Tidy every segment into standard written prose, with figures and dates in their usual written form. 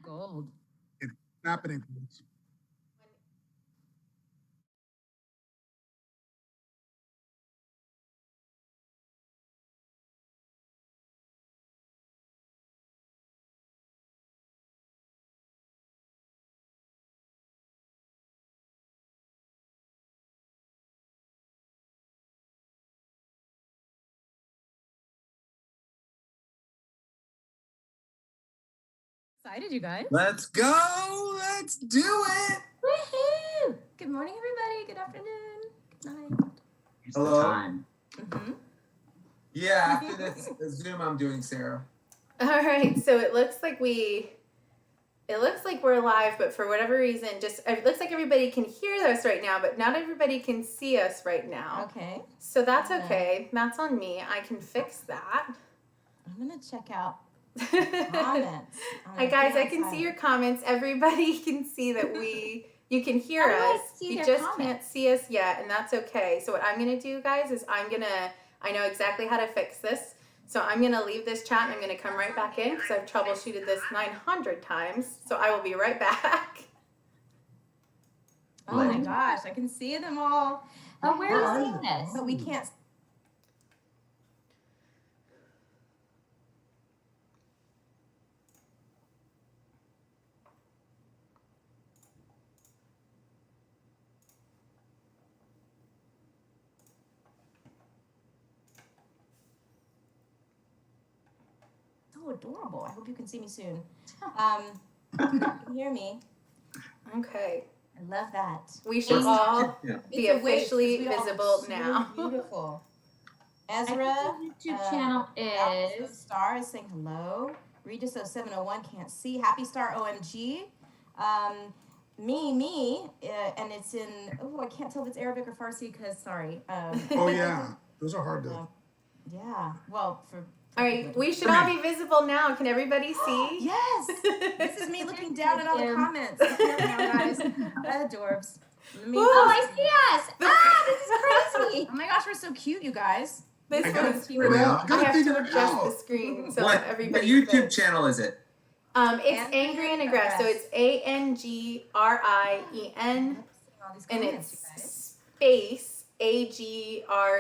Gold. It's happening. Excited, you guys? Let's go. Let's do it. Woohoo! Good morning, everybody. Good afternoon. Good night. Hello. Yeah, after this Zoom I'm doing, Sarah. All right, so it looks like we're live, but for whatever reason, it looks like everybody can hear us right now, but not everybody can see us right now. Okay. So that's okay. That's on me. I can fix that. I'm gonna check out comments. Hi guys, I can see your comments. Everybody can see that you can hear us. You just can't see us yet, and that's okay. So what I'm gonna do, guys, is I know exactly how to fix this. So I'm going to leave this chat and I'm going to come right back in because I've troubleshooted this 900 times. So I will be right back. Oh my gosh, I can see them all. Oh, where are you seeing this? But we can't. Adorable. I hope you can see me soon. You can hear me. Okay. I love that. We should all be officially visible now. Beautiful. Ezra, YouTube channel is Star is saying hello. Regis 0701 can't see. Happy Star OMG. Me, and it's in. Oh, I can't tell if it's Arabic or Farsi because sorry. Oh yeah, those are hard to. Yeah. Well, for. All right, we should all be visible now. Can everybody see? Yes. This is me looking down at all the comments. Now, guys. Adorbs. Oh, I see us. This is crazy. Oh my gosh, we're so cute, you guys. This I one's cute. I have to adjust the screen so What everybody. YouTube channel is it? It's Angry and Aggressed. So it's ANGRIEN, and it's space AGRESTE.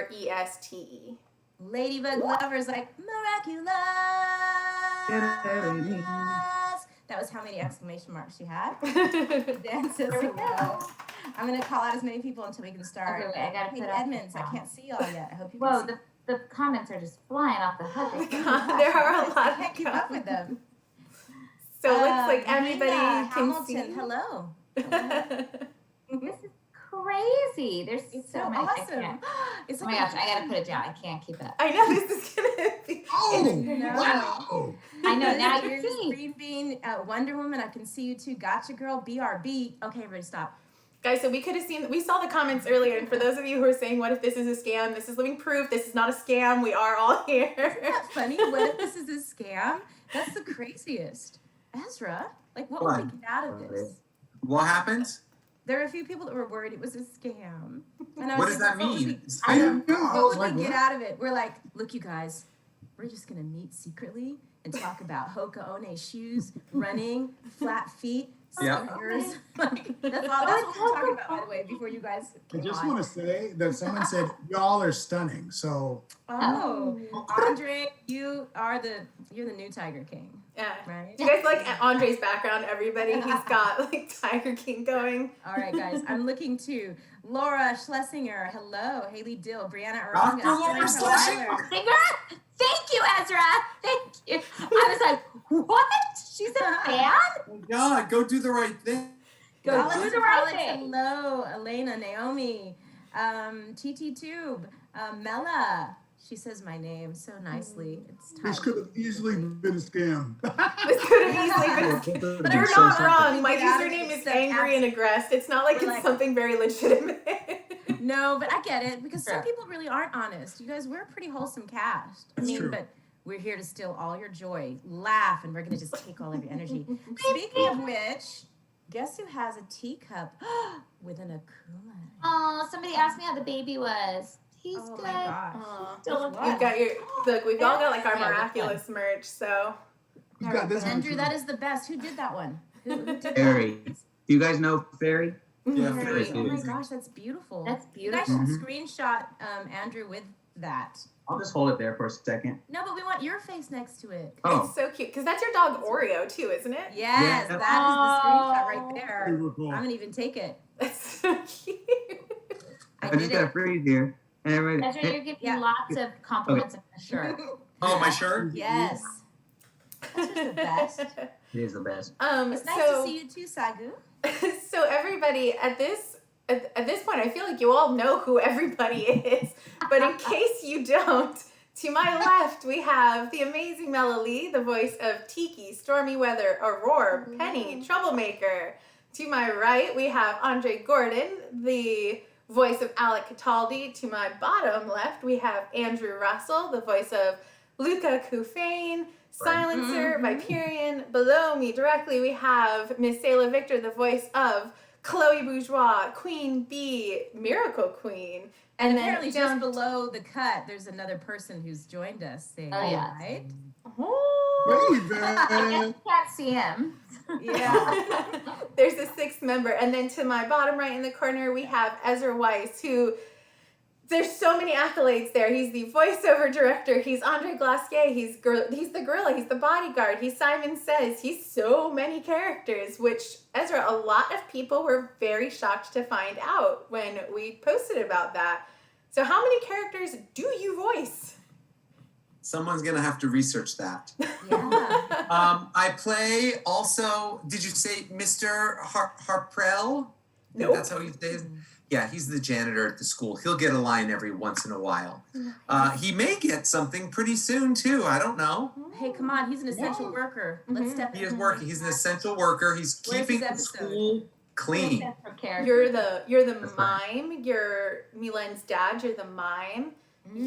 Ladybug lovers like Miraculous. That was how many exclamation marks you had. Dan says hello. I'm gonna call out as many people until we can start. Okay, I gotta put Edmonds, I can't see y'all yet. I hope you Whoa, can see. the comments are just flying off the hook. There are a lot. I can't keep up with them. So it looks like everybody Linda can Hamilton, see. hello. This is crazy. There's so many. Awesome. Oh my gosh, I gotta put it down. I can't keep up. I know this is gonna be. Wow. I know now you're Here's seeing. Green Bean, Wonder Woman. I can see you too. Gotcha, girl. BRB. Okay, everybody, stop. Guys, so we saw the comments earlier, and for those of you who are saying, what if this is a scam? This is living proof. This is not a scam. We are all here. Isn't that funny? What if this is a scam? That's the craziest. Ezra, like, what will we get out of this? What happens? There are a few people that were worried it was a scam. And I What was does like, that mean? I don't know. What would Like, we get what? out of it? We're like, look, you guys, we're just going to meet secretly and talk about Hoka One shoes, running, flat feet, Yeah. sneakers. Like, that's what we're talking about, by the way, before you guys I came just on. want to say that someone said y'all are stunning. So Oh, Andre, you're the new Tiger King, Yeah. right? Do you guys like Andre's background? Everybody, he's got like Tiger King going. All right, guys, I'm looking to Laura Schlesinger. Hello, Haley Dill, Brianna Dr. Aronga, Laura Schlesinger. Thank you, Ezra. Thank you. I was like, what? She's a fan? Oh God, go do the right thing. Go Alex, do the right Alex, thing. hello, Elena, Naomi, TT Tube, Mela. She says my name so nicely. It's this could have easily been a scam. This could have easily been. But you're not wrong. My Get out of username it, is so Angry and Aggressed. It's not like We're it's like- something very legitimate. No, but I get it because some Sure. people really aren't honest. You guys, we're a pretty wholesome cast. I That's mean, true. but we're here to steal all your joy, laugh, and we're gonna just take all of your energy. Speaking of which, guess who has a teacup with an akuma? Oh, somebody asked me how the baby was. He's Oh good. my gosh. Aw. Still Which looking You've got your look. We've all got like our Yeah, which Miraculous merch. So You got this one, Andrew, too. that is the best. Who did that one? Who did that? Fairy. Do you guys know Fairy? Yeah, Fairy. Fairy's Oh my amazing. gosh, that's beautiful. That's You guys beautiful. should screenshot Andrew with that. I'll just hold it there for a second. No, but we want your face next to it. Oh, It's so cute because that's your dog Oreo too, isn't it? Yes, Yeah. that is the screenshot right Super there. cool. I'm gonna even take it. That's so cute. I I did just got a it. freeze here. And everybody, Ezra, you're giving Yeah. lots of compliments on the shirt. Oh, my shirt? Yes. That's just the best. it is the best. It's nice to see you too, Sagu. So everybody at this point, I feel like you all know who everybody is. But in case you don't, to my left we have the amazing Mela, the voice of Tikki, Stormy Weather, Aurore, Penny, TroubleMaker. To my right we have Andre Gordon, the voice of Alec Cataldi. To my bottom left we have Andrew Russell, the voice of Luca, Couffaine, Silencer, Viperion. Below me directly we have Miss Selah Victor, the voice of Chloe Bourgeois, Queen Bee, Miracle Queen. And then apparently down- just below the cut, there's another person who's joined us. Saying, Oh, yeah. right? Oh. I guess you can't see him. Yeah. There's the sixth member. And then to my bottom right in the corner, we have Ezra Weisz, who there's so many accolades there. He's the voiceover director. He's Andre Glacier. He's the gorilla. He's the bodyguard. He's Simon Says. He's so many characters, which, Ezra, a lot of people were very shocked to find out when we posted about that. So how many characters do you voice? Someone's going to have to research that. Yeah. I play also, did you say Mr. Harprell? Nope. That's how he says. Yeah, he's the janitor at the school. He'll get a line every once in a while. He may get something pretty soon too. I don't know. Hey, come on. He's an essential worker. Let's step He in. is working. He's an essential worker. He's Where's keeping his the episode? school clean. You're the That's right. mime. You're Milen's dad. You're the mime. Mm.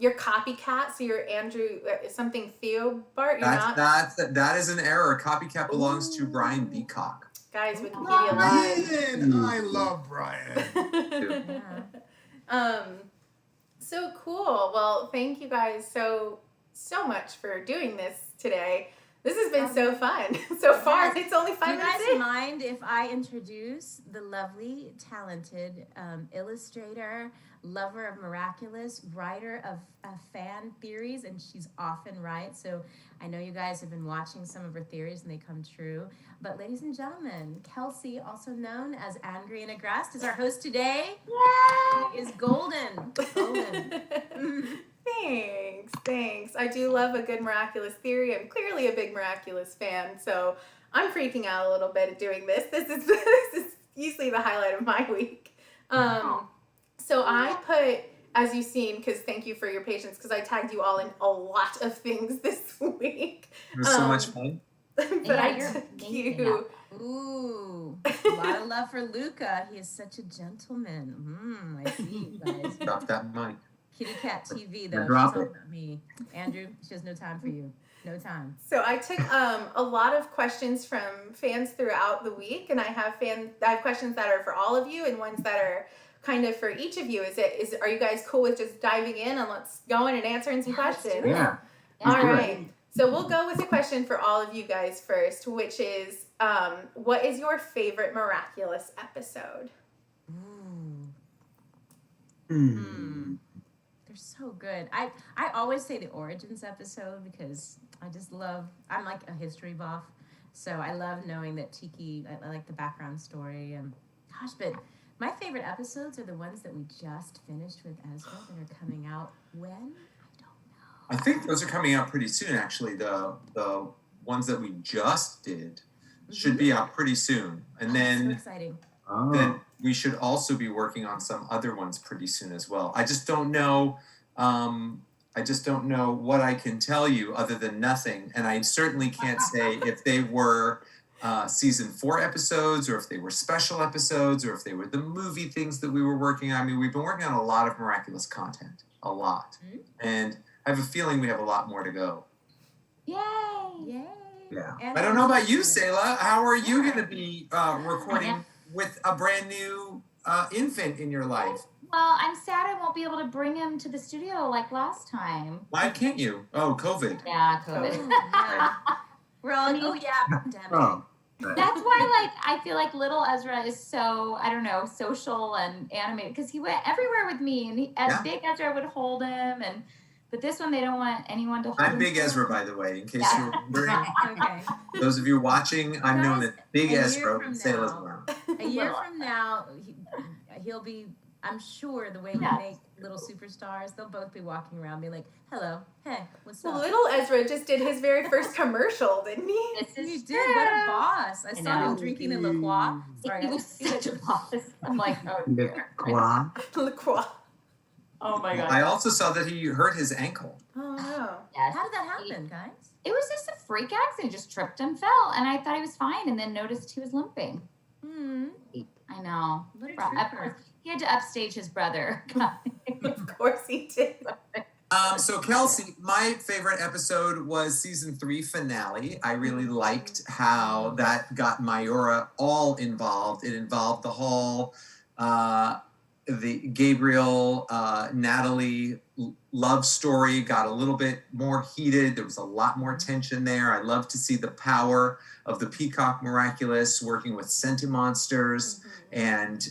You're copycat. So you're Andrew something Theobart. You're not That is an error. Copycat belongs to Brian Beacock. guys. Wikipedia Live. Brian! I love Brian. Yeah. So cool. Well, thank you guys so much for doing this today. This has been so fun. So far, it's only Do 5 you minutes guys in. mind if I introduce the lovely, talented illustrator, lover of Miraculous, writer of fan theories, and she's often right. So I know you guys have been watching some of her theories and they come true. But ladies and gentlemen, Kelsey, also known as Adrien, is our host today. Yay! Is golden. Golden. Thanks. I do love a good Miraculous theory. I'm clearly a big Miraculous fan, so I'm freaking out a little bit at doing this. This is usually the highlight of my week. So I put, as you've seen, because thank you for your patience, because I tagged you all in a lot of things this week. It was so much fun. But Yeah, I you're took amazing you. Ooh, a lot of love for Luca. He is such a gentleman. I see you guys. Drop that money. Kitty Cat TV, though. Now drop She's all it. about me. Andrew, she has no time for you. No time. So I took a lot of questions from fans throughout the week, and I have questions that are for all of you and ones that are kind of for each of you. Are you guys cool with just diving in and let's go in and answering some questions? Yeah. All do it. right. So we'll go with a question for all of you guys first, which is, what is your favorite Miraculous episode? Ooh. Hmm. They're so good. I always say the Origins episode because I just love, I'm like a history buff. So I love knowing that Tikki, I like the background story. And gosh, but my favorite episodes are the ones that we just finished with Ezra that are coming out when? I think those are coming out pretty soon, actually. The ones that we just did should be out pretty soon. And So then exciting. Oh. we should also be working on some other ones pretty soon as well. I just don't know what I can tell you other than nothing. And I certainly can't say if they were season 4 episodes or if they were special episodes or if they were the movie things that we were working on. I mean, we've been working on a lot of Miraculous content, a lot. And I have a feeling we have a lot more to go. Yay! Yay. Yeah. And I don't know about you, Selah. How are you Yeah. going to be recording with a brand new infant in your life? Well, I'm sad I won't be able to bring him to the studio like last time. Why can't you? Oh, COVID. Yeah, COVID. Yeah. We're all like, oh yeah, pandemic. Oh. That's why, like, I feel like little Ezra is so, I don't know, social and animated because he went everywhere with me, and big Ezra would hold him, but this one they don't want anyone to hold him. I'm Big Ezra, by the way, in case you're wondering. Okay. Those of you watching, I'm known as Big a year Ezra. from Selah's now- around. A year from now, he'll be. I'm sure the way we Yes. make little superstars, they'll both be walking around, be like, "Hello, hey, what's up?" Little Ezra just did his very first commercial, didn't he? This is You did. What a boss! I saw know. him drinking a La Croix. Sorry, He was such a boss. I'm like, oh The dear. Qua. La Croix. Oh my god. I also saw that he hurt his ankle. Oh no. Yes. how did that happen, guys? It was just a freak accident. He just tripped and fell, and I thought he was fine, and then noticed he was limping. I know. What a Of trooper. course, he had to upstage his brother. Of course he did. So Kelsey, my favorite episode was season 3 finale. I really liked how that got Mayura all involved. It involved the whole the Gabriel Natalie love story got a little bit more heated. There was a lot more tension there. I love to see the power of the Peacock Miraculous working with Sentimonsters, and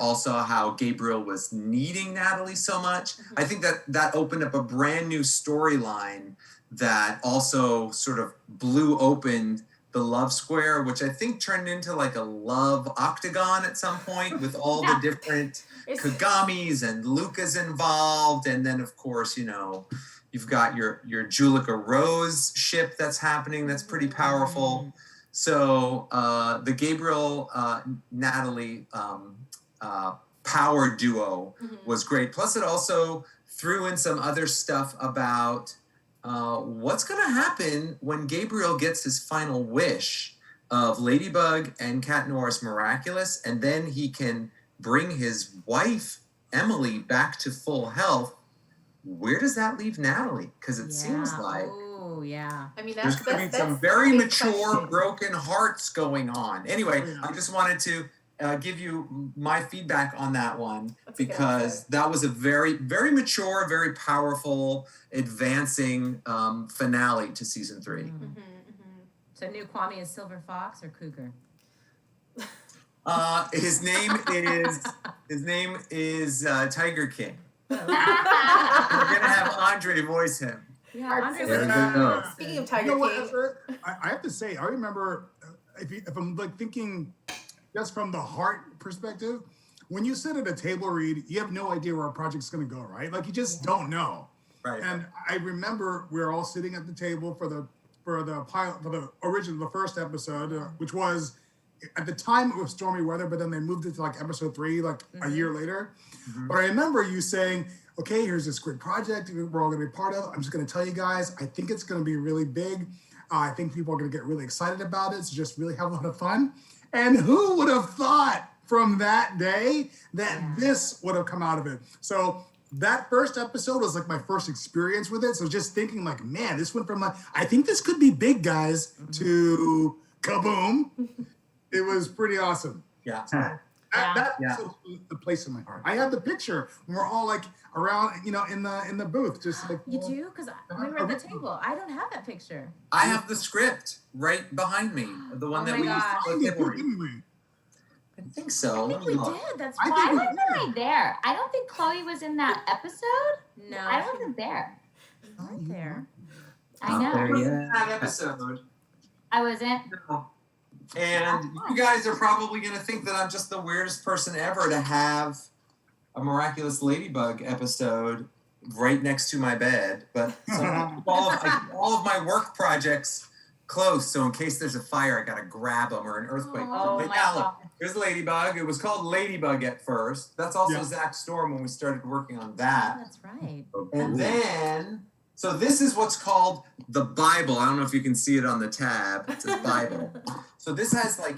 also how Gabriel was needing Natalie so much. I think that opened up a brand new storyline that also sort of blew open the love square, which I think turned into like a love octagon at some point with all the different Kagamis and Lukas involved. And then of course, you know, you've got your Julika Rose ship that's happening. That's pretty powerful. So the Gabriel Natalie power duo was great. Plus it also threw in some other stuff about what's going to happen when Gabriel gets his final wish of Ladybug and Cat Noir's Miraculous, and then he can bring his wife, Emily, back to full health. Where does that leave Natalie? Because it seems like Oh yeah. I mean, there's that's going to be that's some a very great mature, question. broken hearts going on. Anyway, I just wanted to give you my feedback on that one, That's a good because that was a very, very mature, very powerful, advancing finale to season 3. So new Kwame is Silver Fox or Cougar? His name is Tiger King. We're gonna have Andre voice him. Yeah, Andre There we go. Speaking of You Tiger know what, King, Ezra? I have to say, I remember if I'm like thinking just from the heart perspective, when you sit at a table read, you have no idea where a project's going to go, right? Like you just don't know. Right. And I remember we were all sitting at the table for the pilot, for the original, the first episode, which was at the time it was Stormy Weather, but then they moved it to like episode 3, like a year later. But I remember you saying, okay, here's this great project we're all going to be part of. I'm just going to tell you guys, I think it's going to be really big. I think people are going to get really excited about it. So just really have a lot of fun. And who would have thought from that day that this would have come out of it? So that first episode was like my first experience with it. So just thinking like, man, this went from like, I think this could be big, guys, to kaboom. It was pretty awesome. Yeah. That's the place in my heart. I have the picture. We're all like around, you know, in the booth, just like You do? Because we were at the table. I don't have that picture. I have the script right behind me, the one Oh that my we used gosh. to I play table read. didn't we? I think so. I Let think me we look. did. That's I why. think Why wasn't I there? I don't think Chloe was in that episode. No, I wasn't there. right there. I Not there know. yet. That episode. I wasn't. And you guys are probably going to think that I'm just the weirdest person ever to have a Miraculous Ladybug episode right next to my bed. But so I keep all of my work projects close, so in case there's a fire, I got to grab them, or an earthquake. Oh But my now, look, God. here's Ladybug. It was called Ladybug at first. That's also Yeah. Zach Storm when we started working on Oh, that. that's right. And then, so this is what's called the Bible. I don't know if you can see it on the tab. It says Bible. So this has like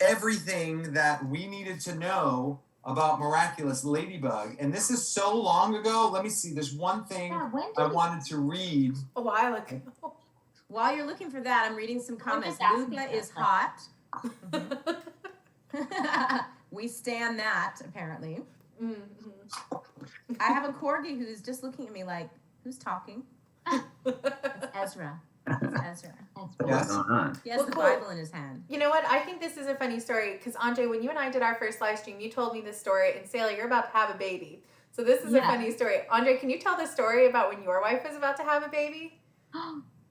everything that we needed to know about Miraculous Ladybug. And this is so long ago. Let me see. There's one thing Yeah, when I did we wanted to read. a while ago. While you're looking for that, I'm reading some comments. just asking Luca that. is hot. We stand that, apparently. I have a corgi who's just looking at me like, who's talking? It's Ezra. It's Ezra. What's going on? He has Well, the cool. Bible in his hand. You know what? I think this is a funny story because Andre, when you and I did our first live stream, you told me this story, and Selah, you're about to have a baby. So this is a funny story. Andre, can you tell the story about when your wife was about to have a baby?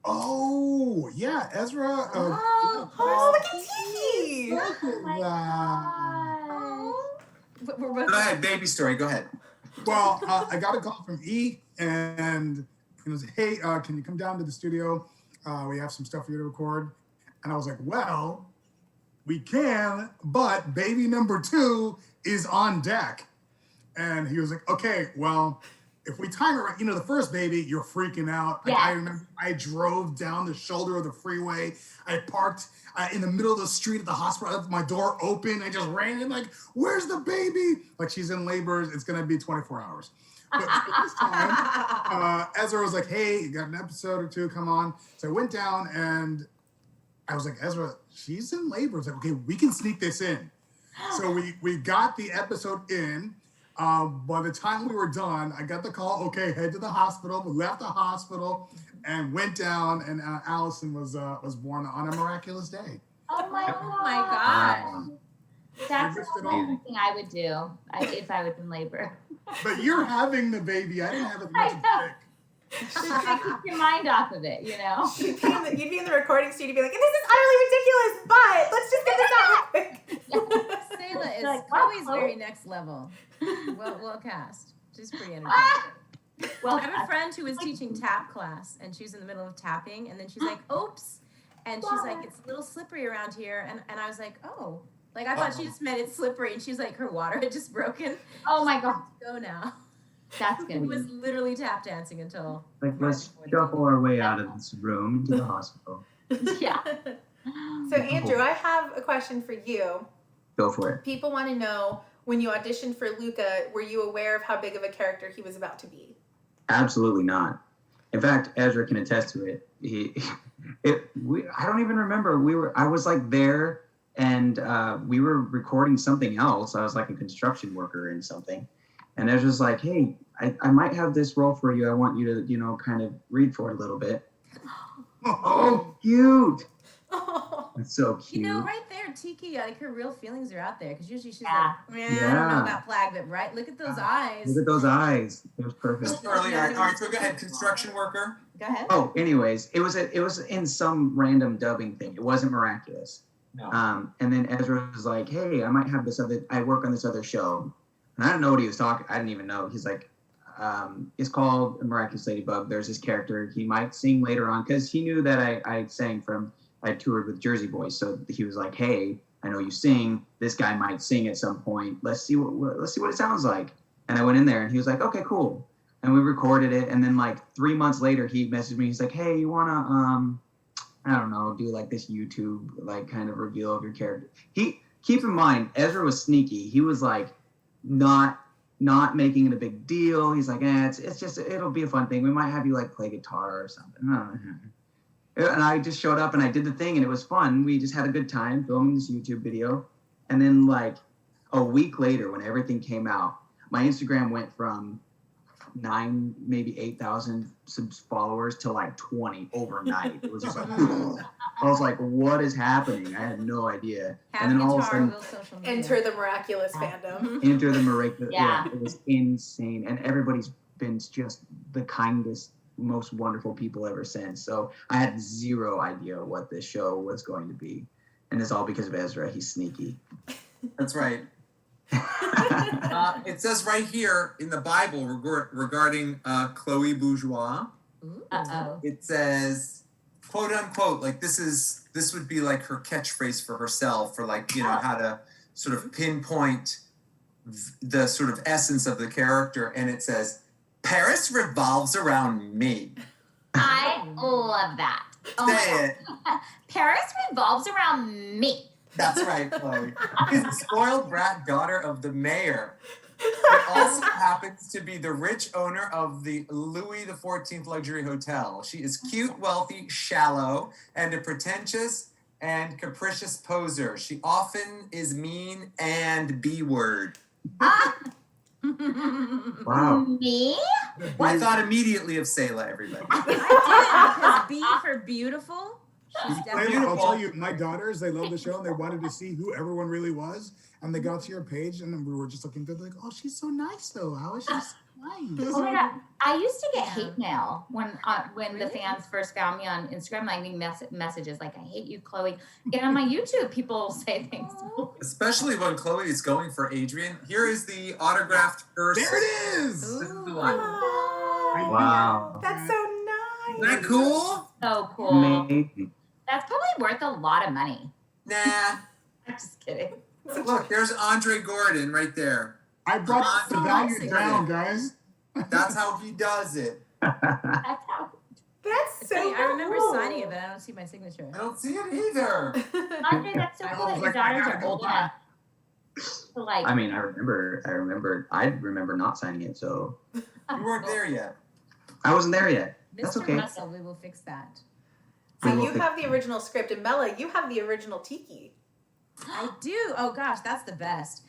Oh, yeah, Ezra. Oh, look at Tikki! Oh my God. We're both Go ahead, baby story. Go ahead. Well, I got a call from E, and he was like, hey, can you come down to the studio? We have some stuff for you to record. And I was like, well, we can, but baby number 2 is on deck. And he was like, okay, well, if we time it right, the first baby, you're freaking out. Like, Yeah. I remember I drove down the shoulder of the freeway. I parked in the middle of the street at the hospital. I left my door open. I just ran in like, where's the baby? Like, she's in labor. It's going to be 24 hours. But this time, Ezra was like, hey, you got an episode or 2, come on. So I went down and I was like, Ezra, she's in labor. It's like, okay, we can sneak this in. So we got the episode in. By the time we were done, I got the call, okay, head to the hospital. We left the hospital and went down, and Allison was born on a miraculous day. Oh my God. Oh my God. That's We missed it the all. only thing I would do if I was in labor. But you're having the baby. I didn't have it I much know. pick. Just to keep your mind off of it, you know? You'd be in the recording studio and be like, this is utterly ridiculous, but let's just get this out real quick. Selah is Like, Chloe's oh. very next level. Well cast. She's pretty entertaining. Well, I have a friend who was teaching tap class, and she was in the middle of tapping, and then she's like, oops. And she's like, it's a little slippery around here. And I was like, oh. Like, I thought she just meant it's slippery, and she was like, her water had just broken. oh my God. Go now. That's He gonna was be. literally tap dancing until. Like, let's shuffle our way out of this room into the hospital. Yeah. So, Andrew, I have a question for you. Go for it. People want to know, when you auditioned for Luca, were you aware of how big of a character he was about to be? Absolutely not. In fact, Ezra can attest to it. I don't even remember. I was like there, and we were recording something else. I was like a construction worker in something, and Ezra's like, "Hey, I might have this role for you. I want you to, kind of read for it a little bit." Oh, cute! Oh. That's so cute. Right there, Tikki, like her real feelings are out there. Because usually she's Yeah. like, I don't know about Flag, but right, look at those eyes. Look at those eyes. It was perfect. Earlier, all right, so go ahead. Construction worker. Go ahead. Oh, anyways, it was in some random dubbing thing. It wasn't Miraculous. No. And then Ezra was like, "Hey, I might have I work on this other show," and I didn't know what he was talking. I didn't even know. He's like, "It's called Miraculous Ladybug. There's this character. He might sing later on," because he knew that I sang I toured with Jersey Boys, so he was like, "Hey, I know you sing. This guy might sing at some point. Let's see what it sounds like." And I went in there, and he was like, "Okay, cool." And we recorded it, and then like 3 months later, he messaged me. He's like, "Hey, you wanna I don't know, do like this YouTube like kind of reveal of your character?" Keep in mind, Ezra was sneaky. He was like not making it a big deal. He's like, it's just it'll be a fun thing. We might have you like play guitar or something. And I just showed up and I did the thing, and it was fun. We just had a good time filming this YouTube video. And then like a week later, when everything came out, my Instagram went from 9, maybe 8,000 followers to like 20 overnight. It was just like, I was like, what is happening? I had no idea. Have and then all of a guitar, sudden, will social media. Enter the Miraculous fandom. enter the Miraculous. Yeah. It was insane. And everybody's been just the kindest, most wonderful people ever since. So I had zero idea what this show was going to be. And it's all because of Ezra. He's sneaky. That's right. It says right here in the Bible regarding Chloe Bourgeois. Uh-oh. It says, quote unquote, like this would be like her catchphrase for herself, for like, how to sort of pinpoint the sort of essence of the character. And it says, "Paris revolves around me." I love that. Oh my Say it. God. Paris revolves around me. That's right, Chloe. She's the spoiled brat daughter of the mayor. It also happens to be the rich owner of the Louis XIV luxury hotel. She is cute, wealthy, shallow, and a pretentious and capricious poser. She often is mean and B-word. Wow. Me? I thought immediately of Selah, everybody. I did, because B for beautiful. She's definitely. I'll tell you, my daughters, they love the show and they wanted to see who everyone really was. And they got to your page and then we were just looking good, like, oh, she's so nice though. How is she so nice? Oh my god! I used to get Yeah. hate mail when the Really? fans first found me on Instagram, like messages like "I hate you, Chloe." And on my YouTube, people say things. Especially when Chloe is going for Adrien. Here is the autographed first. There it is. This is the one. Oh, Wow. that's so nice. Isn't that cool? So cool. Amazing. That's probably worth a lot of money. Nah. I'm just kidding. Look, there's Andre Gordon right there. I brought the value Awesome. down, guys. That's how he does it. That's how. That's so See, I remember cool. signing it, but I don't see my signature. I don't see it either. Andre, that's so I cool was that your like, I daughters gotta are go old back. enough to like. I mean, I remember not signing it, so You weren't there yet. I wasn't there yet. That's Mr. okay. Russell, we will fix that. So We will you fix- have the original script, and Mela, you have the original Tikki. I do. Oh gosh, that's the best.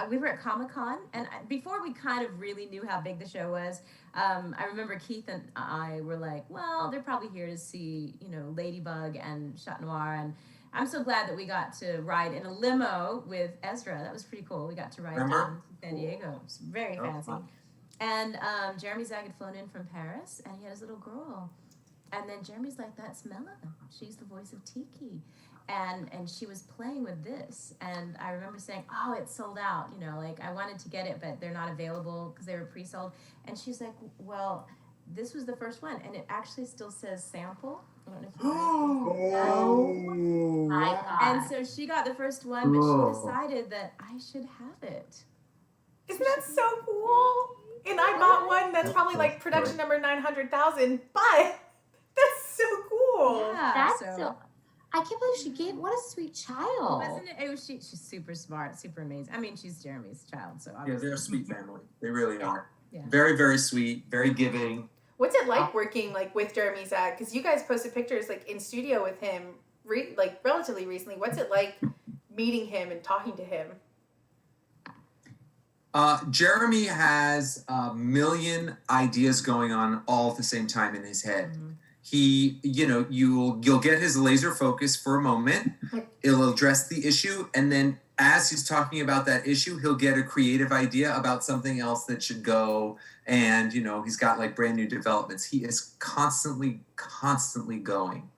We were at Comic-Con, and before we kind of really knew how big the show was, I remember Keith and I were like, well, they're probably here to see, Ladybug and Chat Noir, and I'm so glad that we got to ride in a limo with Ezra. That was pretty cool. We got to ride Remember? down to San Diego. It was very Oh, fancy. fun. And Jeremy Zag had flown in from Paris, and he had his little girl. And then Jeremy's like, that's Mela. She's the voice of Tikki. And she was playing with this. And I remember saying, oh, it's sold out. I wanted to get it, but they're not available because they were pre-sold. And she's like, well, this was the first one. And it actually still says sample. I don't know if you Oh, My wow. God. And so she got the first one, but Cool. she decided that I should have it. Isn't that so cool? And I bought one that's probably like production number 900,000, but that's so cool. Yeah, That's so. I can't believe she gave. What a sweet child. Wasn't it? She's super smart, super amazing. I mean, she's Jeremy's child, so Yeah, obviously. they're a sweet family. They really are. Yeah. Very, very sweet. Very giving. What's it like working like with Jeremy Zag? Because you guys posted pictures like in studio with him, relatively recently. What's it like meeting him and talking to him? Jeremy has a million ideas going on all at the same time in his head. Mhm. He, you'll get his laser focus for a moment. It'll address the issue, and then as he's talking about that issue, he'll get a creative idea about something else that should go. And he's got like brand new developments. He is constantly going.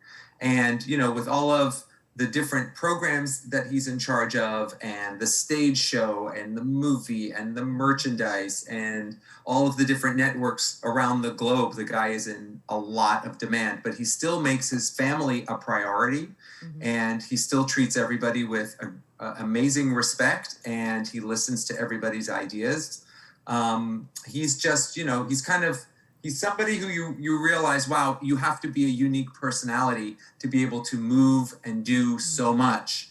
And with all of the different programs that he's in charge of, and the stage show and the movie and the merchandise and all of the different networks around the globe, the guy is in a lot of demand, but he still makes his family a priority. Mhm. And he still treats everybody with amazing respect, and he listens to everybody's ideas. He's just, he's somebody who you realize, wow, you have to be a unique personality to be able to move and do so much.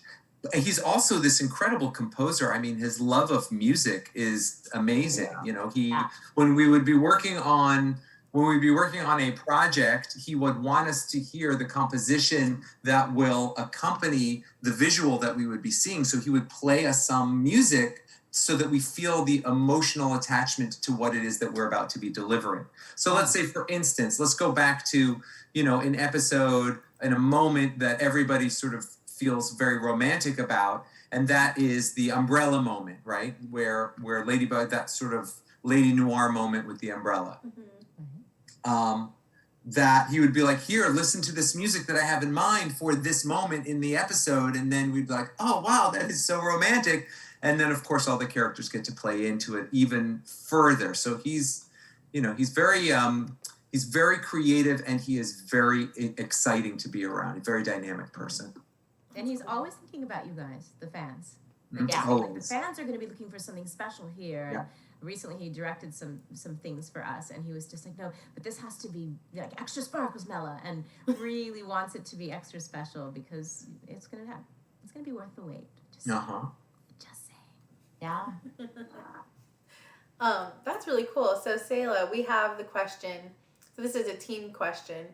And he's also this incredible composer. I mean, his love of music is amazing. Yeah. When we would be working on a project, he would want us to hear the composition that will accompany the visual that we would be seeing. So he would play us some music so that we feel the emotional attachment to what it is that we're about to be delivering. So let's say, for instance, let's go back to, an episode, in a moment that everybody sort of feels very romantic about, and that is the umbrella moment, right? Where Ladybug, that sort of Lady Noir moment with the umbrella. That he would be like, here, listen to this music that I have in mind for this moment in the episode. And then we'd be like, oh, wow, that is so romantic. And then, of course, all the characters get to play into it even further. So he's very creative, and he is very exciting to be around. A very dynamic person. And he's always thinking about you guys, the fans. Mhm. Yeah. Like, the Always. fans are going to be looking for something special here. Yeah. Recently, he directed some things for us, and he was just like, no, but this has to be like extra sparkles, Mela, and really wants it to be extra special because it's gonna be worth the wait. Just saying. Yeah. That's really cool. So Selah, we have the question. So this is a team question.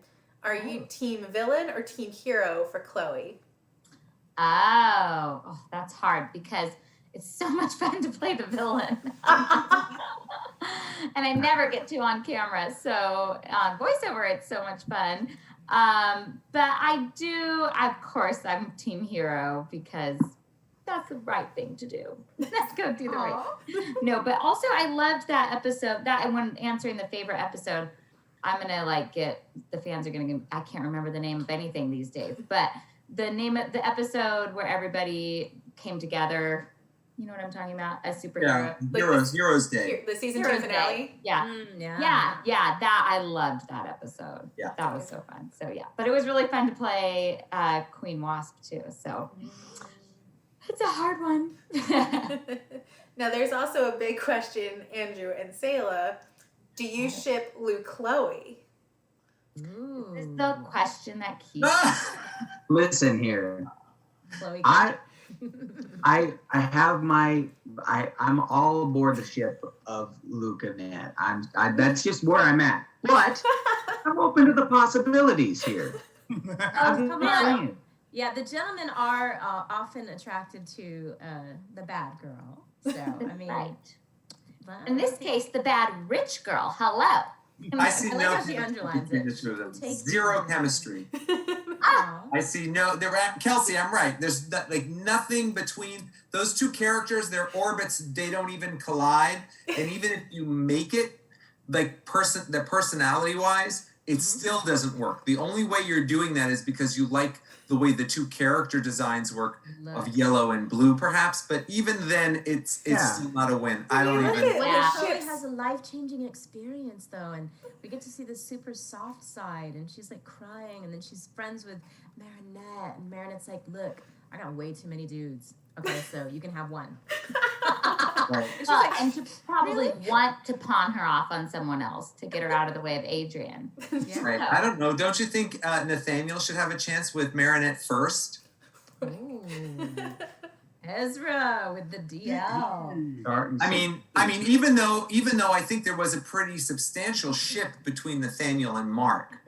Are you team villain or team hero for Chloe? Oh, that's hard because It's so much fun to play the villain. And I never get to on camera. So on voiceover, it's so much fun. But of course, I'm team hero because that's the right thing to do. Let's go do the right. No, but also I loved that episode. That when answering the favorite episode, I'm gonna the fans are gonna get, I can't remember the name of anything these days, but the name of the episode where everybody came together. You know what I'm talking about? A superhero. Yeah, Heroes Day. The season Heroes 2 finale. Day. Yeah. Yeah. That I loved that episode. Yeah. That was so fun. So yeah, but it was really fun to play Queen Wasp too. So it's a hard one. Now there's also a big question, Andrew and Selah. Do you ship Luke Chloe? Ooh. This is the question that keeps. Listen here. Chloe. I have I'm all aboard the ship of Luca Net. That's just where I'm at. But I'm open to the possibilities here. I'm come just on. saying. Yeah, the gentlemen are often attracted to the bad girl. So, I mean. Right. Well, In this case, the bad rich girl. Hello. I see I like no how she underlines it. Take zero it. chemistry. Aw. I see Kelsey, I'm right. There's nothing between those two characters. Their orbits, they don't even collide. And even if you make it, personality wise, it still doesn't work. The only way you're doing that is because you like the way the two character designs work of yellow and blue, perhaps. But even then, it's still not a win. I don't even. Chloe has a life-changing experience, though, and we get to see the super soft side, and she's like crying, and then she's friends with Marinette, and Marinette's like, "Look, I got way too many dudes. Okay, so you can have one." Right. And to probably want to pawn her off on someone else to get her out of the way of Adrien. Yeah. Right. I don't know. Don't you think Nathaniel should have a chance with Marinette first? Ooh. Ezra with the DL. I mean, even though I think there was a pretty substantial ship between Nathaniel and Mark.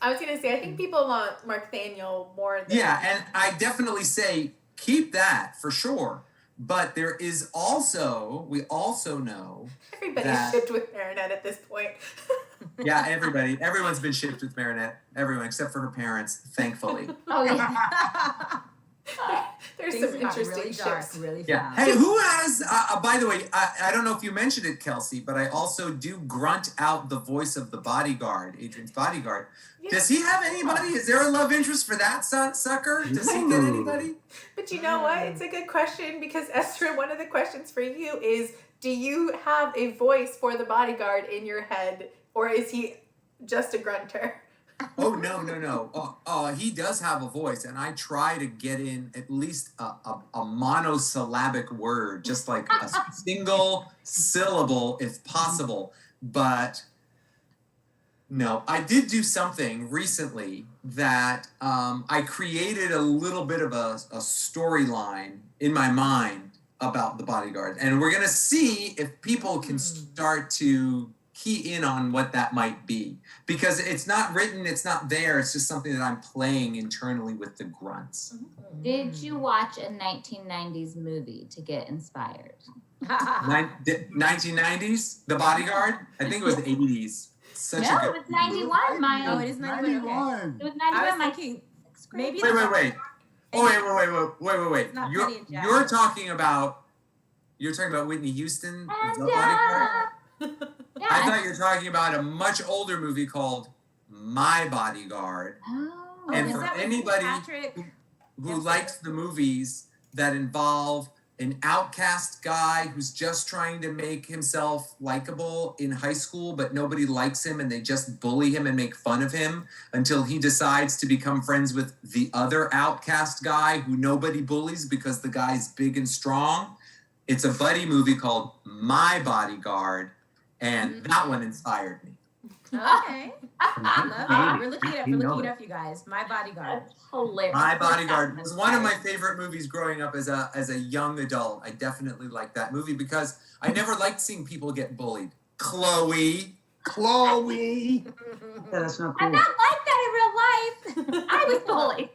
I was gonna say I think people want Mark Nathaniel more than And I definitely say keep that for sure. But there is also, we also know everybody's shipped with Marinette at this point. Yeah, everyone's been shipped with Marinette. Everyone except for her parents, thankfully. Oh yeah. There's Things some got interesting really dark, ships. really Yeah. fast. Hey, who has? By the way, I don't know if you mentioned it, Kelsey, but I also do grunt out the voice of the bodyguard, Adrien's bodyguard. Yeah. Does he have anybody? Is there a love interest for that sucker? Does he get anybody? But you know what? It's a good question because Esther, one of the questions for you is, do you have a voice for the bodyguard in your head, or is he just a grunter? Oh, no. He does have a voice, and I try to get in at least a monosyllabic word, just like a single syllable if possible. But no, I did do something recently that I created a little bit of a storyline in my mind about the bodyguard. And we're going to see if people can start to key in on what that might be. Because it's not written, it's not there, it's just something that I'm playing internally with the grunts. Did you watch a 1990s movie to get inspired? 1990s? The Bodyguard? I think it was the 80s. Such No, a good it was 91, Maya. No, it is 91. Okay. It was I 91, was Mike. thinking, maybe. Wait. Oh, wait. It's not You're, Penny and Jack. you're talking about Whitney Houston? And, The Bodyguard? yeah. I thought you were talking about a much older movie called My Bodyguard. Oh, And Is for that with anybody Patrick? who Yes, likes the movies that involve an outcast guy who's just trying to make himself likable in high school, but nobody likes him and they just bully him and make fun of him until he decides to become friends with the other outcast guy who nobody bullies because the guy's big and strong. It's a buddy movie called My Bodyguard, and that one inspired me. Okay. I love it. We're looking it up. You We're know looking it it. up, you guys. My Bodyguard. That's hilarious. My Bodyguard was one of my favorite movies growing up as a young adult. I definitely liked that movie because I never liked seeing people get bullied. Chloe. Yeah, that's not I'm cool. not like that in real life. I was bullied.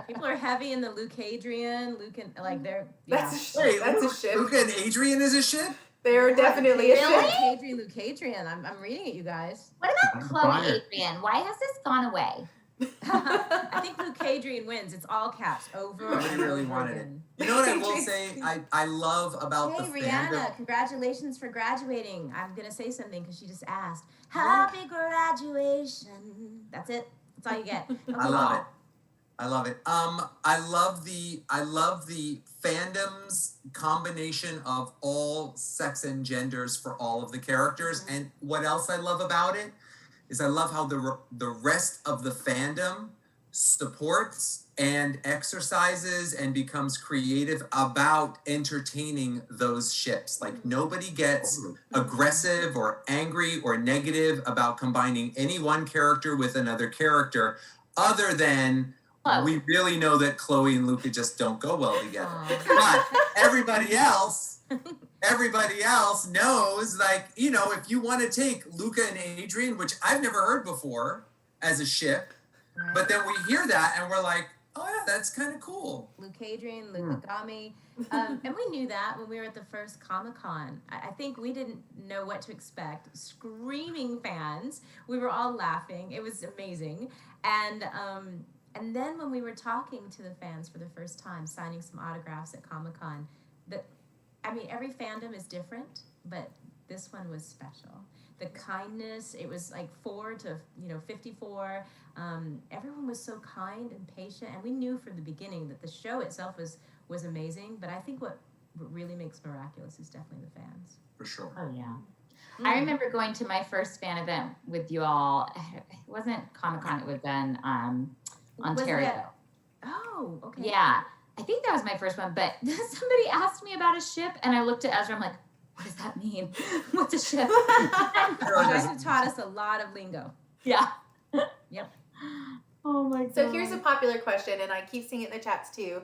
People are heavy in the Adrien, Luke and like they're That's Wait, that's a ship. Luca and Adrien is a ship? They're definitely a Really? ship. Adrien. I'm reading it, you guys. What about Chloe Fire. Adrien? Why has this gone away? I think Adrien wins. It's all caps over. Nobody and really over wanted it. again. You know what I will say? I love about Hey the Rihanna, fandom. congratulations for graduating. I'm gonna say something because she just asked. Happy graduation. That's it. That's all you get. I love it. I love it. I love the fandom's combination of all sex and genders for all of the characters. And what else I love about it is I love how the rest of the fandom supports and exercises and becomes creative about entertaining those ships. Like nobody gets aggressive or angry or negative about combining any one character with another character, other than we really know that Chloe and Luca just don't go well together. But everybody else knows, like, you know, if you want to take Luca and Adrien, which I've never heard before as a ship, but then we hear that and we're like, oh yeah, that's kind of cool. Adrien, Gami. And we knew that when we were at the first Comic-Con. I think we didn't know what to expect. Screaming fans. We were all laughing. It was amazing. And then when we were talking to the fans for the first time, signing some autographs at Comic-Con, every fandom is different, but this one was special. The kindness, it was like 4 to 54. Everyone was so kind and patient, and we knew from the beginning that the show itself was amazing. But I think what really makes Miraculous is definitely the fans. For sure. Oh yeah. I remember going to my first fan event with you all. It wasn't Comic-Con, it would have been Ontario. Oh, okay. Yeah. I think that was my first one, but somebody asked me about a ship and I looked at Ezra, I'm like, what does that mean? What's a ship? You guys have taught us a lot of lingo. Yeah. Yep. Oh my god. So here's a popular question, and I keep seeing it in the chats too.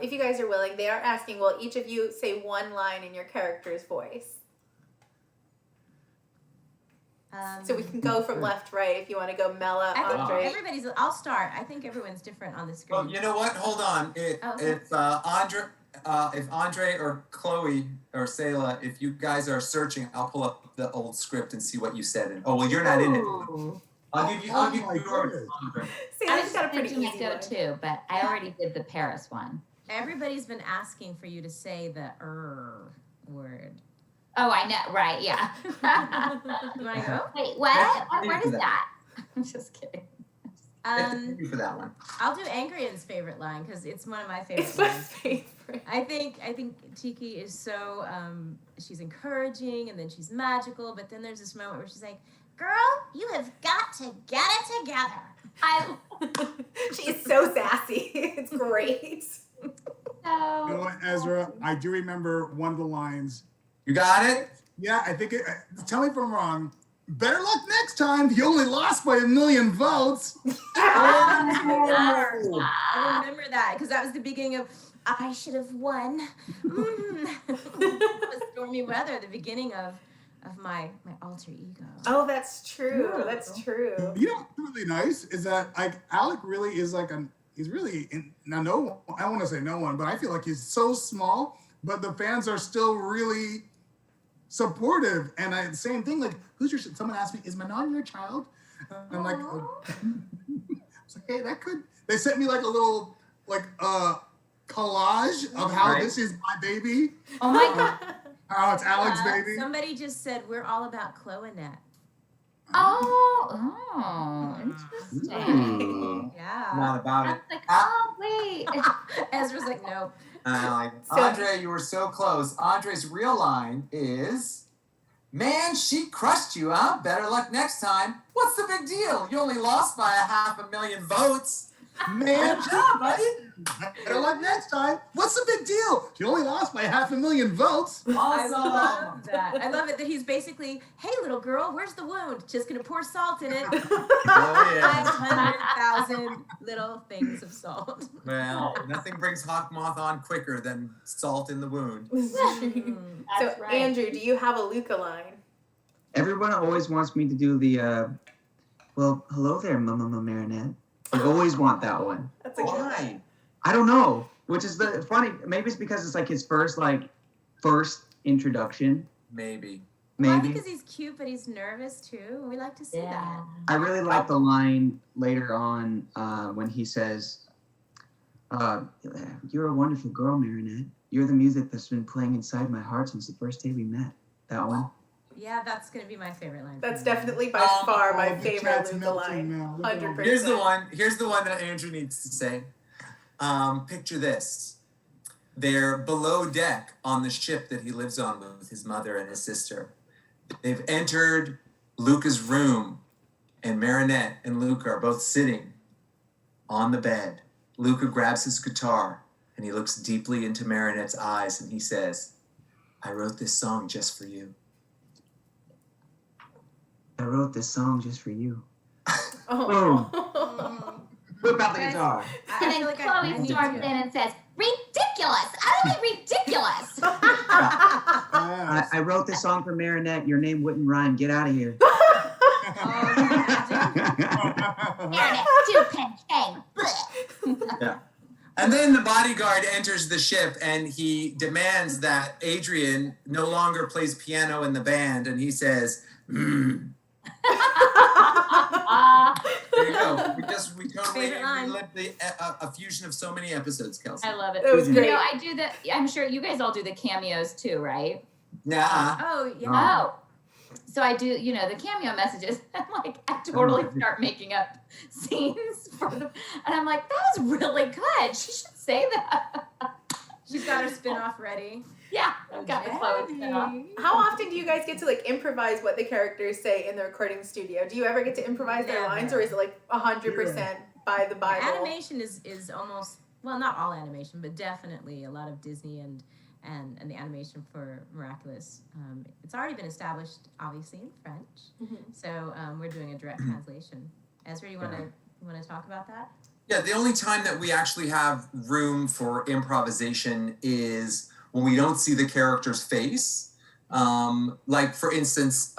If you guys are willing, they are asking, will each of you say one line in your character's voice? So we can go from left to right if you want to go Mela, I think Andre. I'll start. I think everyone's different on the screen. Well, you know what? Hold on. If Andre or Chloe or Selah, if you guys are searching, I'll pull up the old script and see what you said. You're not in it. I'll give you yours. Andre. Salah's got a pretty thinking easy go one. too, but I already did the Paris one. Everybody's been asking for you to say the word. Oh, I know. Right, yeah. You want to go? Wait, what? What is that? I'm just kidding. Thank you for that one. I'll do Adrien's favorite line because it's one of my favorite It's my lines. favorite. I think Tikki is so she's encouraging and then she's magical, but then there's this moment where she's like, "Girl, you have got to get it together." She is so sassy. It's great. You know what, Ezra? I do remember one of the lines. You got it? Yeah, I think tell me if I'm wrong. Better luck next time. You only lost by 1 million votes. I remember that because that was the beginning of I should have won. It was stormy weather, the beginning of my alter ego. Oh, that's true. That's true. You know what's really nice is that like Alec really is like he's really I don't want to say no one, but I feel like he's so small, but the fans are still really supportive. And same thing, like, someone asked me, is Manon your child? And I'm like, oh. I was like, hey, that could, they sent me like a little, like, collage of how this is my baby. Oh my god. How it's Alec's baby. Somebody just said, we're all about Chloe-Net. Oh, interesting. Yeah. Not about I it. was like, oh wait. Ezra's like, nope. Andre, you were so close. Andre's real line is, man, she crushed you, huh? Better luck next time. What's the big deal? You only lost by 500,000 votes. Man, Good job, buddy. better luck next time. What's the big deal? You only lost by 500,000 votes. I Awesome. love that. I love it that he's basically, hey, little girl, where's the wound? Just going to pour salt in it. Oh, yeah. 500,000 little things of salt. Well, nothing brings hawk moth on quicker than salt in the wound. So, That's right. Andrew, do you have a Luca line? Everyone always wants me to do the, well, hello there, Mama Marinette. I always want that one. That's a good one. Why? I don't know. Which is the funny. Maybe it's because it's like his first introduction. Maybe. Probably because he's cute, but he's nervous too. We like to see that. I really like the line later on when he says, "You're a wonderful girl, Marinette. You're the music that's been playing inside my heart since the first day we met." That one. Yeah, that's gonna be my favorite line. That's definitely by far my the favorite cat's Luca melting line. now. Look at all 100%. Here's the one that Andrew needs to say. Picture this. They're below deck on the ship that he lives on with his mother and his sister. They've entered Luca's room, and Marinette and Luca are both sitting on the bed. Luca grabs his guitar, and he looks deeply into Marinette's eyes, and he says, "I wrote this song just for you." I wrote this song just for you. Oh. Whip out the guitar. And then Chloe storms in and says, "Ridiculous! Utterly ridiculous!" I wrote this song for Marinette. Your name wouldn't rhyme. Get out of here. Marinette, two-pen chain. Yeah. And then the bodyguard enters the ship and he demands that Adrien no longer plays piano in the band, and he says, There you go. We totally relived a fusion of so many episodes, Kelsey. I love it. That was great. You know, I do I'm sure you guys all do the cameos too, right? Nah. Oh yeah. Oh. So I do, the cameo messages. I'm like, I totally start making up scenes for them. And I'm like, that was really good. She should say that. She's got her spin-off ready. Yeah, I've got the Chloe spin-off. How often do you guys get to improvise what the characters say in the recording studio? Do you ever get to improvise their lines, or is it 100% by the Bible? Animation is almost, well, not all animation, but definitely a lot of Disney and the animation for Miraculous. It's already been established, obviously, in French. Mm-hmm. So we're doing a direct translation. Ezra, you want to talk about that? Yeah, the only time that we actually have room for improvisation is when we don't see the character's face. Like, for instance,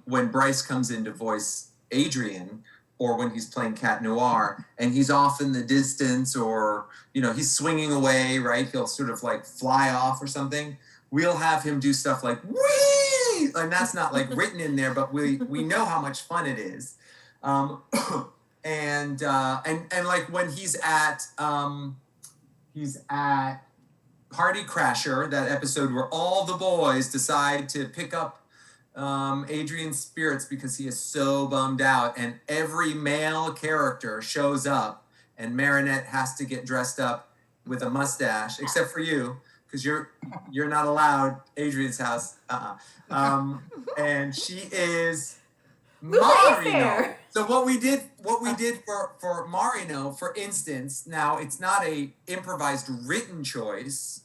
when Bryce comes in to voice Adrien, or when he's playing Cat Noir, and he's off in the distance, or, he's swinging away, right? He'll sort of fly off or something. We'll have him do stuff like, whee! And that's not written in there, but we know how much fun it is. And when he's at Party Crasher, that episode where all the boys decide to pick up Adrien's spirits because he is so bummed out, and every male character shows up, and Marinette has to get dressed up with a mustache, except for you, because you're not allowed Adrien's house. And she is Marino. So what we did for Marino, for instance, now it's not a improvised written choice,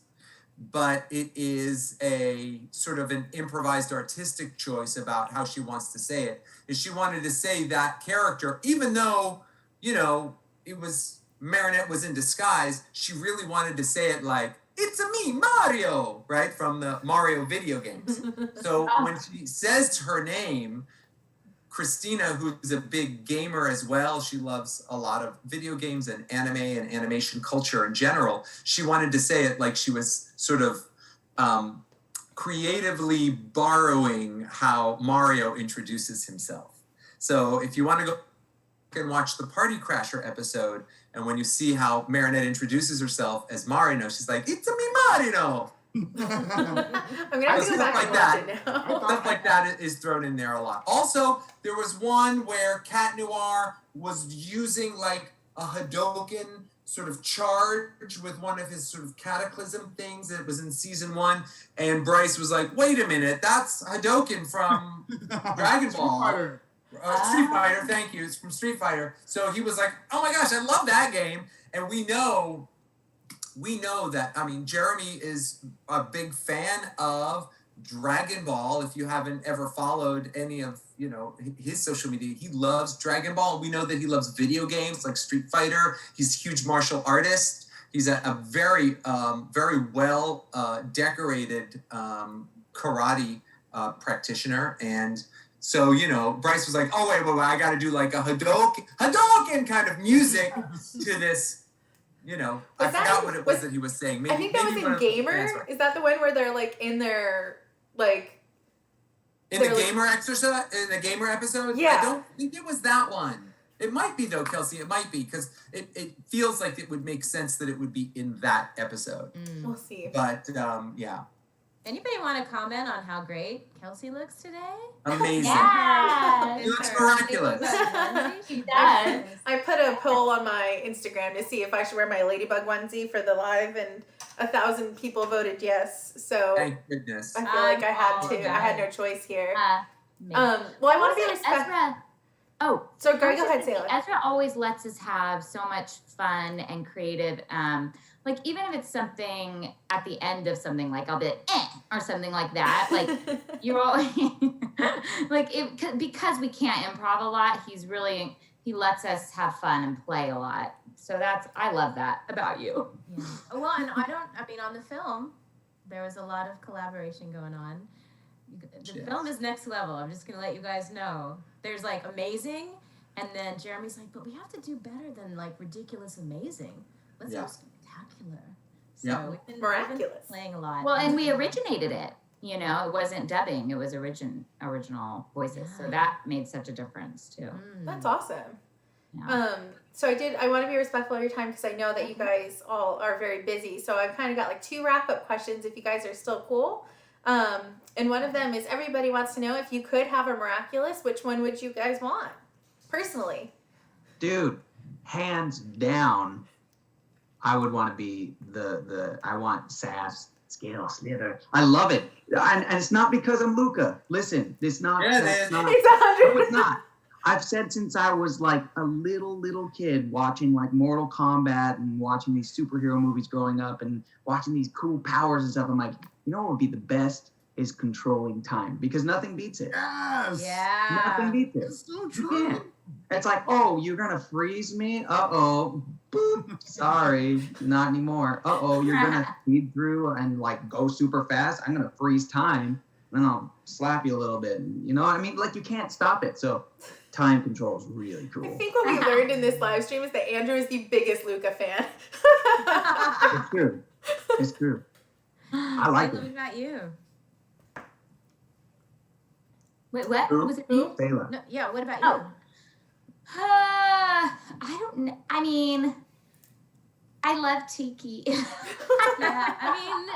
but it is a sort of an improvised artistic choice about how she wants to say it. Is she wanted to say that character, even though, it was Marinette was in disguise, she really wanted to say it like, "It's a me, Mario," right? From the Mario video games. So when she says her name, Christina, who's a big gamer as well, she loves a lot of video games and anime and animation culture in general. She wanted to say it like she was sort of creatively borrowing how Mario introduces himself. So if you want to go and watch the Party Crasher episode, and when you see how Marinette introduces herself as Marino, she's like, "It's a me, Marino." I'm gonna have to go back and watch it now. Stuff like that is thrown in there a lot. Also, there was one where Cat Noir was using a Hadoken sort of charge with one of his sort of cataclysm things. It was in season 1, and Bryce was like, "Wait a minute, that's Hadoken from Dragon Ball." Street Fighter, thank you. It's from Street Fighter. So he was like, "Oh my gosh, I love that game." And we know that, Jeremy is a big fan of Dragon Ball. If you haven't ever followed any of, his social media, he loves Dragon Ball. We know that he loves video games like Street Fighter. He's a huge martial artist. He's a very, very well decorated karate practitioner. And So, you know, Bryce was like, oh, wait, I got to do like a Hadouken kind of music to this, you know. I forgot what it was that he was saying. Maybe, I think that was in Gamer. Is that the one where they're like in their, like... In the Gamer exercise? In the Gamer episode? Yeah. I don't think it was that one. It might be, though, Kelsey. It might be, because it feels like it would make sense that it would be in that episode. We'll see. But, yeah. Anybody want to comment on how great Kelsey looks today? Amazing. Yeah. She looks miraculous. She does. I put a poll on my Instagram to see if I should wear my Ladybug onesie for the live, and 1,000 people voted yes. So Thank goodness. I feel like I had to. I had no choice here. Amazing. Well, I want to be respectful. Ezra. Oh, So go ahead, Selah. Ezra always lets us have so much fun and creative. Like even if it's something at the end of something, like I'll be like, or something like that. Like you're always like because we can't improv a lot. He lets us have fun and play a lot. So I love that about you. Yeah. Well, and on the film, there was a lot of collaboration going on. The film is next level. I'm just going to let you guys know. There's like amazing, and then Jeremy's like, but we have to do better than like ridiculous amazing. Let's go spectacular. So we've been Miraculous. Playing a lot. Well, and we originated it. You know, it wasn't dubbing; it was original voices. So that made such a difference too. That's awesome. Yeah. So I want to be respectful of your time because I know that you guys all are very busy. So I've kind of got like 2 wrap-up questions if you guys are still cool. And one of them is everybody wants to know if you could have a Miraculous, which one would you guys want? Personally. Dude, hands down, I would want to be I want sass, scale, slither. I love it. And it's not because I'm Luca. Listen, it's not. It's 100. No, it's not. I've said since I was like a little kid watching like Mortal Kombat and watching these superhero movies growing up and watching these cool powers and stuff. I'm like, you know what would be the best is controlling time because nothing beats it. Yes. Yeah. Nothing beats it. It's so You true. can't. It's like, oh, you're gonna freeze me? Uh-oh. Boop. Sorry, not anymore. Uh-oh, you're gonna speed through and like go super fast. I'm gonna freeze time. Then I'll slap you a little bit. You know what I mean? Like you can't stop it. So time control is really cool. I think what we learned in this live stream is that Andrew is the biggest Luca fan. It's true. It's true. I like What it. about you? Wait, what? Who? Was it me? Selah. No, yeah, what about Oh. you? I don't know. I mean, I love Tikki. Yeah, I mean,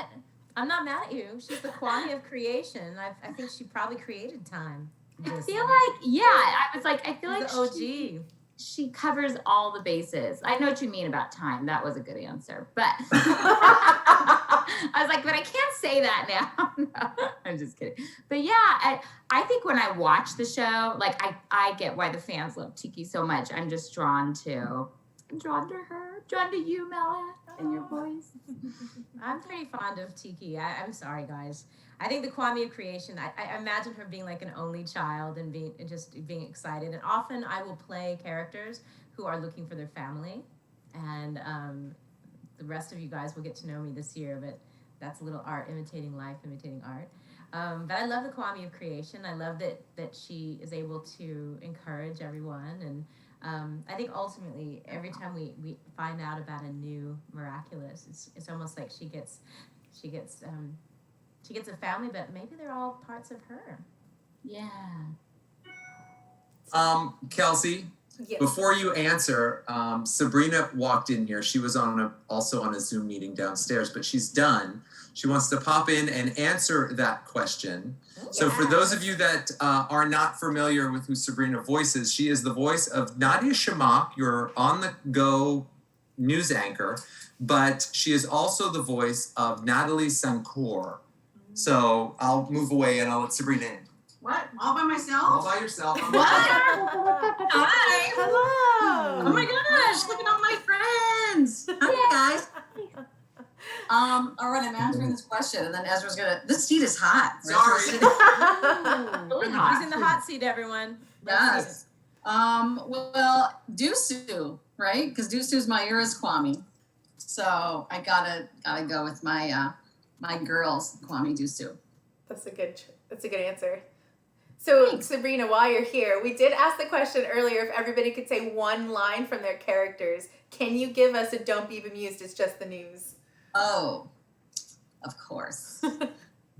I'm not mad at you. She's the quality of creation. I think she probably created time. I feel like, I feel like the OG. she covers all the bases. I know what you mean about time. That was a good answer. But I was like, but I can't say that now. No, I'm just kidding. But yeah, I think when I watch the show, like I get why the fans love Tikki so much. I'm just drawn to her, drawn to you, Mela, and your voice. I'm pretty fond of Tikki. I'm sorry, guys. I think the quality of creation, I imagine her being like an only child and being excited. And often I will play characters who are looking for their family. And the rest of you guys will get to know me this year, but that's a little art, imitating life, imitating art. But I love the quality of creation. I love that she is able to encourage everyone. And I think ultimately, every time we find out about a new Miraculous, it's almost like she gets a family, but maybe they're all parts of her. Yeah. Kelsey, Yes. before you answer, Sabrina walked in here. She was also on a Zoom meeting downstairs, but she's done. She wants to pop in and answer that question. So for those of you that are not familiar with who Sabrina voices, she is the voice of Nadia Shamak, your on-the-go news anchor, but she is also the voice of Natalie Sancour. So I'll move away and I'll let Sabrina in. What? All by All myself? by yourself. What? Hi. Hello. Oh my gosh, look at all my friends. Hi, guys. All right, I'm answering this question, and then Ezra's gonna. This seat is hot. Sorry. Really hot. She's in the hot seat, everyone. Yes. Well, Dusu, right? Because Dusu's my era's Kwame. So I gotta go with my my girls, Kwame Dusu. That's a good answer. So, Thanks. Sabrina, while you're here, we did ask the question earlier if everybody could say one line from their characters. Can you give us a "Don't be bemused, it's just the news"? Oh, of course.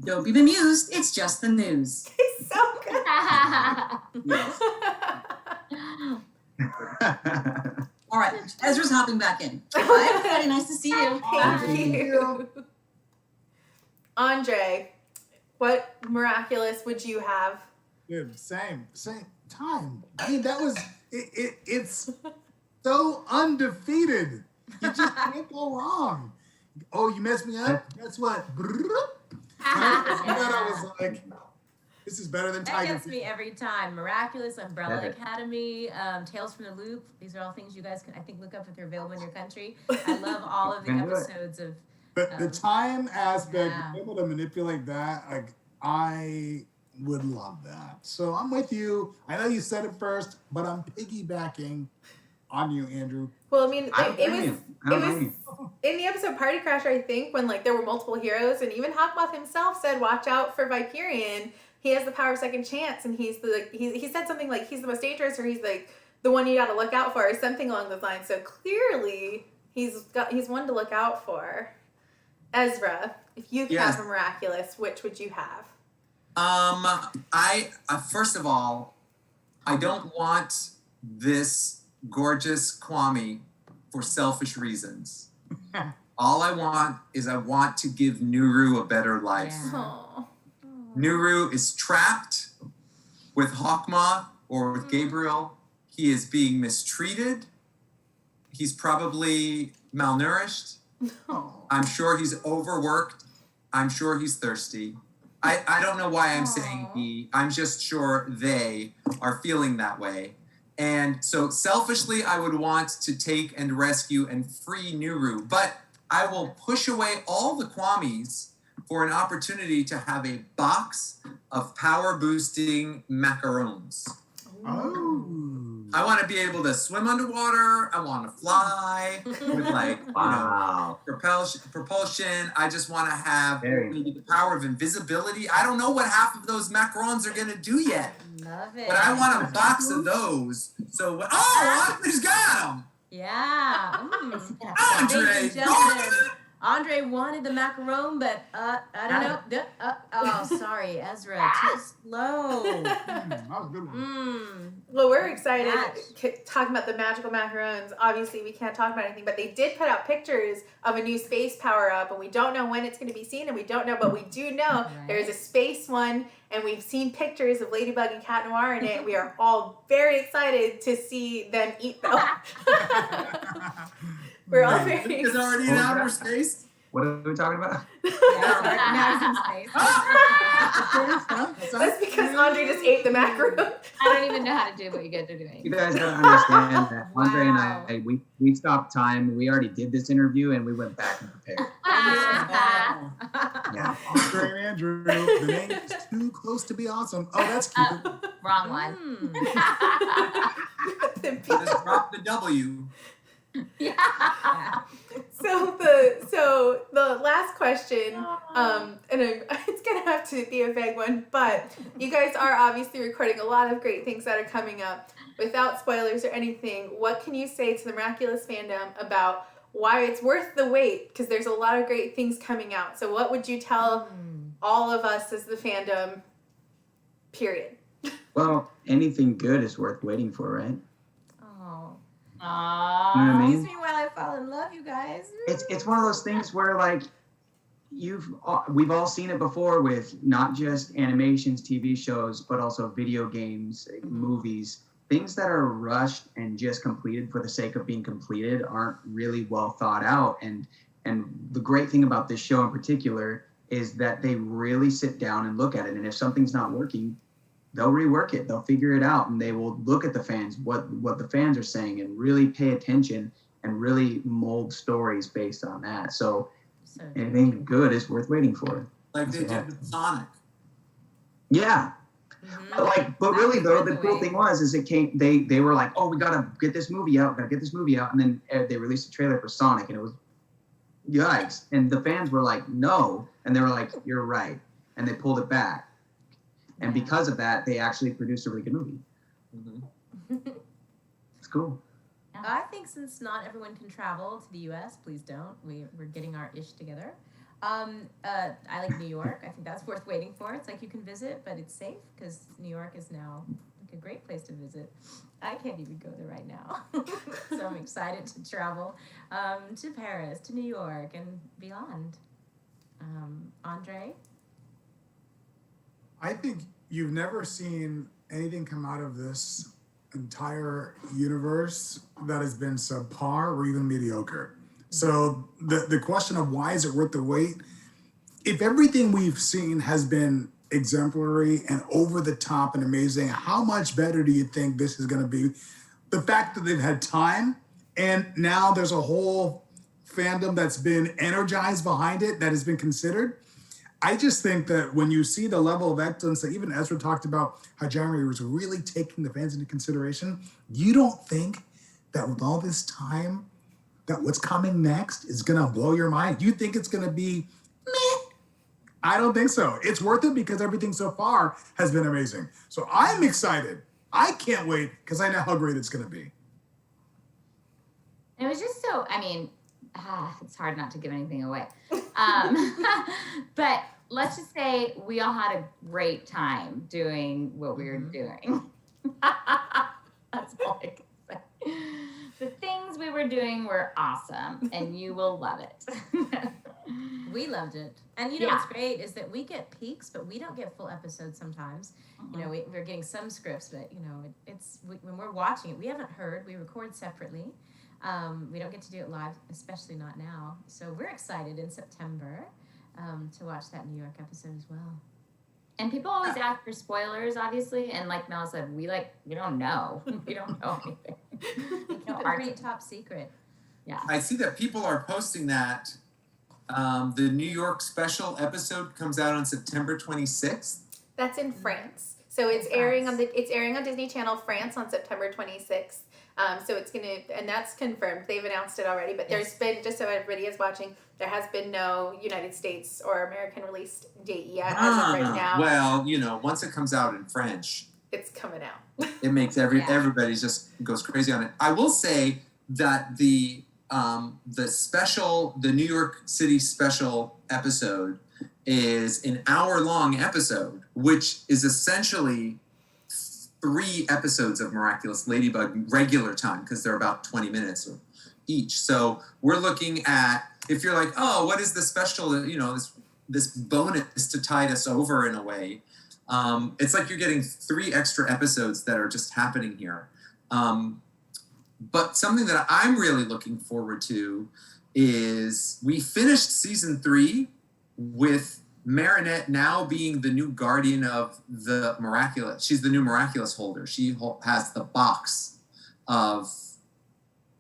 Don't be bemused. It's just the news. It's so good. Yes. All right. Ezra's hopping back in. Bye, everybody. Nice to see you. Thank you. Andre, what miraculous would you have? Dude, same time. I mean, that was it's so undefeated. You just can't go wrong. Oh, you messed me up? Guess what? I was like, this is better than That Tiger. gets me every time. Miraculous, Umbrella Yeah. Academy, Tales from the Loop. These are all things you guys can, I think, look up if they're available in your country. I love all of the Can do it. episodes of. But the time aspect, Yeah. being able to manipulate that, like I would love that. So I'm with you. I know you said it first, but I'm piggybacking on you, Andrew. Well, I mean, I don't it blame was you. I don't blame you. in the episode Party Crasher, I think, when like there were multiple heroes, and even Hawkmoth himself said, "Watch out for Viperion. He has the power of second chance," and he's the like he said something like he's the most dangerous, or he's like the one you got to look out for, or something along those lines. So clearly, he's one to look out for. Ezra, if you could Yes. have a miraculous, which would you have? I first of all, I don't want this gorgeous Kwame for selfish reasons. All I want is I want to give Nuru a better life. Yeah. Oh, Nuru is trapped with Hawkmoth or with Gabriel. He is being mistreated. He's probably malnourished. I'm sure he's overworked. I'm sure he's thirsty. I don't know why I'm saying Aw. he. I'm just sure they are feeling that way. And so selfishly, I would want to take and rescue and free Nuru. But I will push away all the Kwamis for an opportunity to have a box of power boosting macarons. Oh. I want to be able to swim underwater. I want to fly with Wow. propulsion. I just want to have Very maybe the power of invisibility. I don't know what half of those macarons are going to do yet, Love it. but I want a box of those. So when, Andre's got them. Yeah. Andre, Ladies and gentlemen, Andre wanted the macaron, but I don't know. Oh, sorry, Ezra. Too slow. That was a good one. Well, we're excited Match. talking about the magical macarons. Obviously, we can't talk about anything, but they did put out pictures of a new space power-up, and we don't know when it's going to be seen, and we don't know, but we do know there's a space one, and we've seen pictures of Ladybug and Cat Noir in it. We are all very excied to see them eat them. We're all very Is already in outer space. What are we talking about? Now he's in space. That's because Andre just ate the macaron. I don't even know how to do what you guys are doing. You guys don't understand that Andre and Wow. I, we stopped time. We already did this interview and we went back and prepared. Yeah. Andre and Andrew, the name is too close to be awesome. Oh, that's cute. Wrong one. Just drop the W. Yeah. So the last question, it's gonna have to be a vague one, but you guys are obviously recording a lot of great things that are coming up. Without spoilers or anything, what can you say to the Miraculous fandom about why it's worth the wait? Because there's a lot of great things coming out. So what would you tell all of us as the fandom? Period. Well, anything good is worth waiting for, right? Oh. You know what I Excuse mean? me while I fall in love, you guys. It's one of those things where like we've all seen it before with not just animations, TV shows, but also video games, movies. Things that are rushed and just completed for the sake of being completed aren't really well thought out. And the great thing about this show in particular is that they really sit down and look at it. And if something's not working, they'll rework it. They'll figure it out, and they will look at the fans, what the fans are saying, and really pay attention and really mold stories based on that. So anything good is worth waiting for. Like they did with Sonic. Yeah. But really though, the cool thing was they were like, oh, we gotta get this movie out, and then they released a trailer for Sonic, and it was yikes. And the fans were like, no, and they were like, you're right, and they pulled it back. And because of that, they actually produced a really good movie. It's cool. I think since not everyone can travel to the U.S., please don't. We're getting our ish together. I like New York. I think that's worth waiting for. It's like you can visit, but it's safe because New York is now like a great place to visit. I can't even go there right now. So I'm excited to travel to Paris, to New York, and beyond. Andre? I think you've never seen anything come out of this entire universe that has been subpar or even mediocre. So the question of why is it worth the wait? If everything we've seen has been exemplary and over the top and amazing, how much better do you think this is going to be? The fact that they've had time and now there's a whole fandom that's been energized behind it that has been considered. I just think that when you see the level of excellence that even Ezra talked about, how Jeremy was really taking the fans into consideration, you don't think that with all this time, that what's coming next is gonna blow your mind? You think it's gonna be meh? I don't think so. It's worth it because everything so far has been amazing. So I'm excited. I can't wait because I know how great it's gonna be. It was just so, I mean, it's hard not to give anything away. But let's just say we all had a great time doing what we were doing. That's all I can say. The things we were doing were awesome, and you will love it. We loved it. And you know what's great is that we get peaks, but we don't get full episodes sometimes. You know, we're getting some scripts, but, you know, when we're watching it, we haven't heard. We record separately. We don't get to do it live, especially not now. So we're excited in September to watch that New York episode as well. And people always ask for spoilers, obviously. And like Mel said, we don't know. We don't know anything. Keep it pretty top secret. Yeah. I see that people are posting that the New York special episode comes out on September 26th. That's in France. So it's airing on Disney Channel France on September 26th. So it's and that's confirmed. They've announced it already, but there's been, just so everybody is watching, there has been no United States or American release date yet as of right now. Well, you know, once it comes out in French, it's coming out. It makes everybody just goes crazy on it. I will say that the New York City special episode is an hour-long episode, which is essentially 3 episodes of Miraculous Ladybug regular time, because they're about 20 minutes each. So we're looking at, if you're like, oh, what is the special, you know, this bonus to tide us over in a way, it's like you're getting 3 extra episodes that are just happening here. But something that I'm really looking forward to is we finished season 3 with Marinette now being the new guardian of the Miraculous. She's the new Miraculous holder. She has the box of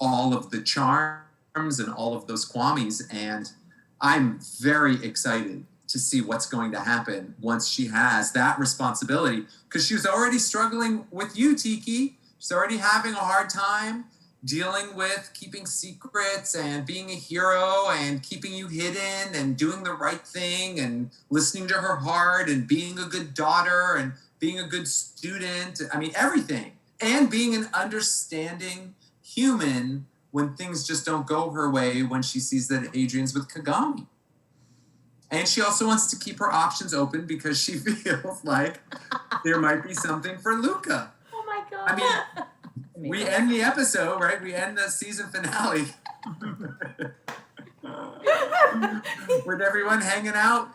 all of the charms and all of those kwamis. And I'm very excited to see what's going to happen once she has that responsibility. Because she was already struggling with you, Tikki. She's already having a hard time dealing with keeping secrets and being a hero and keeping you hidden and doing the right thing and listening to her heart and being a good daughter and being a good student. I mean, everything. And being an understanding human when things just don't go her way, when she sees that Adrien's with Kagami. And she also wants to keep her options open because she feels like there might be something for Luka. Oh my God. I mean, we end the episode, right? We end the season finale with everyone hanging out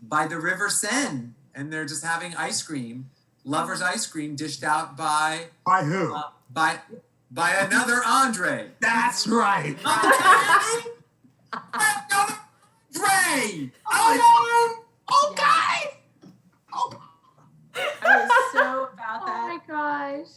by the River Seine, and they're just having ice cream, lovers ice cream, dished out by who? By another Andre. That's right. Andre! Oh, guys! I was so about that. Oh my gosh.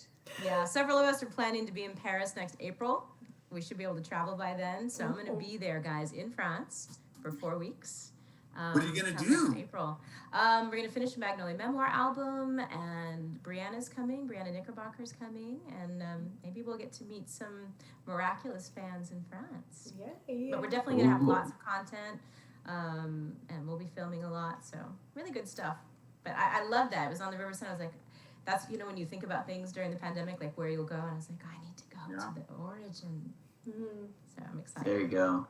Yeah, several of us are planning to be in Paris next April. We should be able to travel by then. So I'm going to be there, guys, in France for 4 weeks. What are you going to do? In April. We're going to finish the Magnolia Memoir album, and Brianna's coming. Brianna Knickerbocker's coming, and maybe we'll get to meet some Miraculous fans in France. Yay. But we're definitely going to have lots of content, and we'll be filming a lot. So really good stuff. But I love that. It was on the Riverside. I was like, that's, when you think about things during the pandemic, like where you'll go. And I was like, I need to go to the origin. So I'm excited. There you go.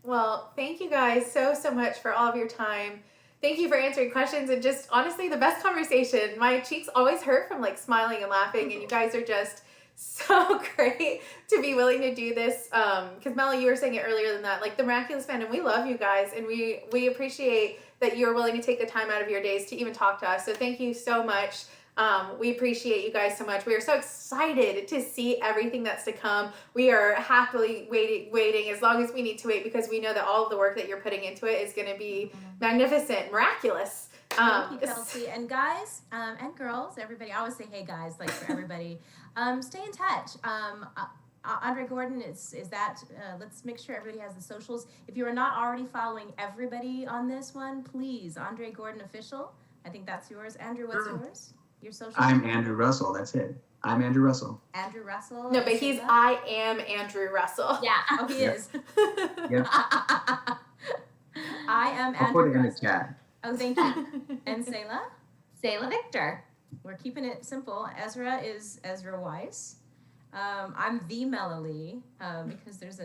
Well, thank you guys so much for all of your time. Thank you for answering questions and just honestly the best conversation. My cheeks always hurt from like smiling and laughing, and you guys are just so great to be willing to do this. Because Mela, you were saying it earlier than that, like the Miraculous Fandom, we love you guys, and we appreciate that you're willing to take the time out of your days to even talk to us. So thank you so much. We appreciate you guys so much. We are so excited to see everything that's to come. We are happily waiting as long as we need to wait, because we know that all of the work that you're putting into it is going to be magnificent, miraculous. Thank you, Kelsey. And guys, and girls, everybody, I always say, hey guys, like for everybody, stay in touch. Andre Gordon is that, let's make sure everybody has the socials. If you are not already following everybody on this one, please, Andre Gordon Official. I think that's yours. Andrew, what's yours? Your social? I'm Andrew Russell. That's it. I'm Andrew Russell. Andrew Russell. No, but he's I am Andrew Russell. Yeah. Oh, he is. Yep. I am I'll put Andrew it in the Russell. chat. Oh, thank you. And Selah? Selah Victor. We're keeping it simple. Ezra is Ezra Weisz. I'm the Mela Lee, because there's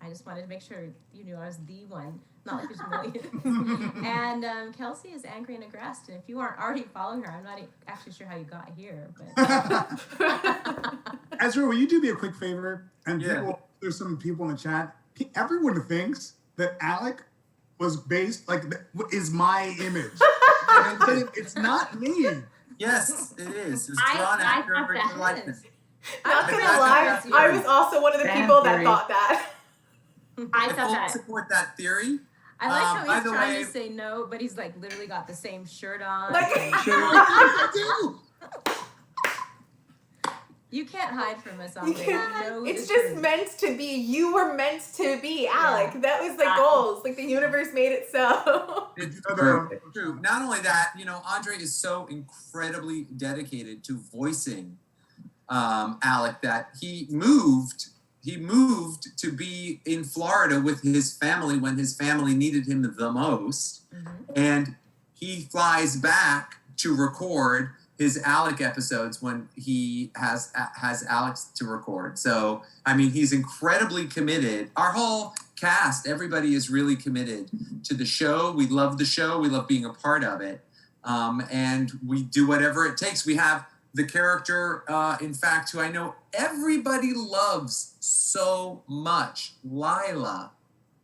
I just wanted to make sure you knew I was the one, not like there's millions. And Kelsey is Angry and Aggressed, and if you aren't already following her, I'm not actually sure how you got here. But Ezra, will you do me a quick favor? And Yeah. there's some people in the chat. Everyone thinks that Alec was based, is my image. And I'm saying, it's not me. Yes, it is. It's I drawn thought after that your likeness. Not I'm gonna glad lie, that's I yours. was also one of the Fan people that theory. thought that. I I thought fully that. support that theory. I like how by he's the trying way- to say no, but he's like literally got the same shirt on. Like- I do. You can't hide from us, You Andre. can't- You know It's the just truth. meant to be. You were meant to be, Alec. Yeah. That was the goals. Like the universe made it so. It's Perfect. true. Not only that, Andre is so incredibly dedicated to voicing Alec that he moved to be in Florida with his family when his family needed him the most. And he flies back to record his Alec episodes when he has Alex to record. So, I mean, he's incredibly committed. Our whole cast, everybody is really committed to the show. We love the show. We love being a part of it. And we do whatever it takes. We have the character, in fact, who I know everybody loves so much, Lila.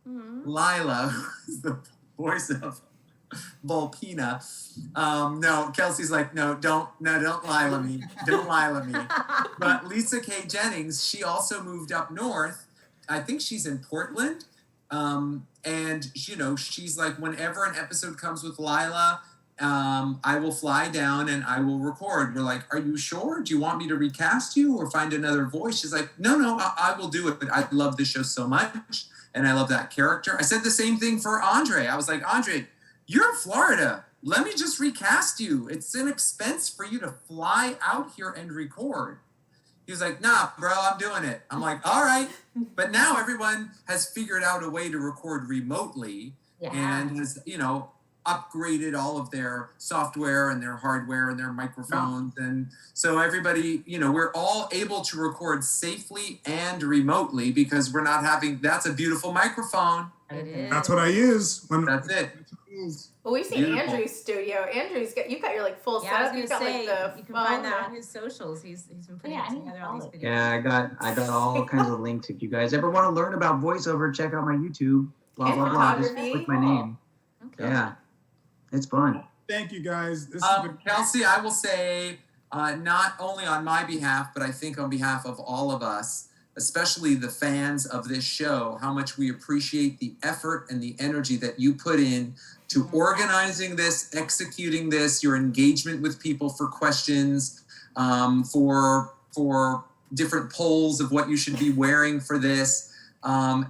Lila, who's the voice of Volpina. No, Kelsey's like, don't Lila me. Don't Lila me. But Lisa K. Jennings, she also moved up north. I think she's in Portland. And, she's like, whenever an episode comes with Lila, I will fly down and I will record. We're like, are you sure? Do you want me to recast you or find another voice? She's like, no, I will do it. But I love this show so much. And I love that character. I said the same thing for Andre. I was like, Andre, you're in Florida. Let me just recast you. It's an expense for you to fly out here and record. He was like, nah, bro, I'm doing it. I'm like, all right. But now everyone has figured out a way to record remotely and has, upgraded all of their software and their hardware and their microphones. And so everybody, we're all able to record safely and remotely because we're not having, that's a beautiful microphone. It is. That's what I use. That's it. Well, we've seen Beautiful. Andrew's studio. Andrew's you've got your full Yeah, I was setup. gonna You've got say the you can phone. find that on his socials. He's been putting Yeah, I need to together all these follow. videos. Yeah, I got all kinds of links. If you guys ever want to learn about voiceover, check out my YouTube. Blah And blah blah. Just photography. click my name. Okay. Yeah, it's fun. Thank you guys. This has been Kelsey, I will say, not only on my behalf, but I think on behalf of all of us, especially the fans of this show, how much we appreciate the effort and the energy that you put in to organizing this, executing this, your engagement with people for questions, for different polls of what you should be wearing for this.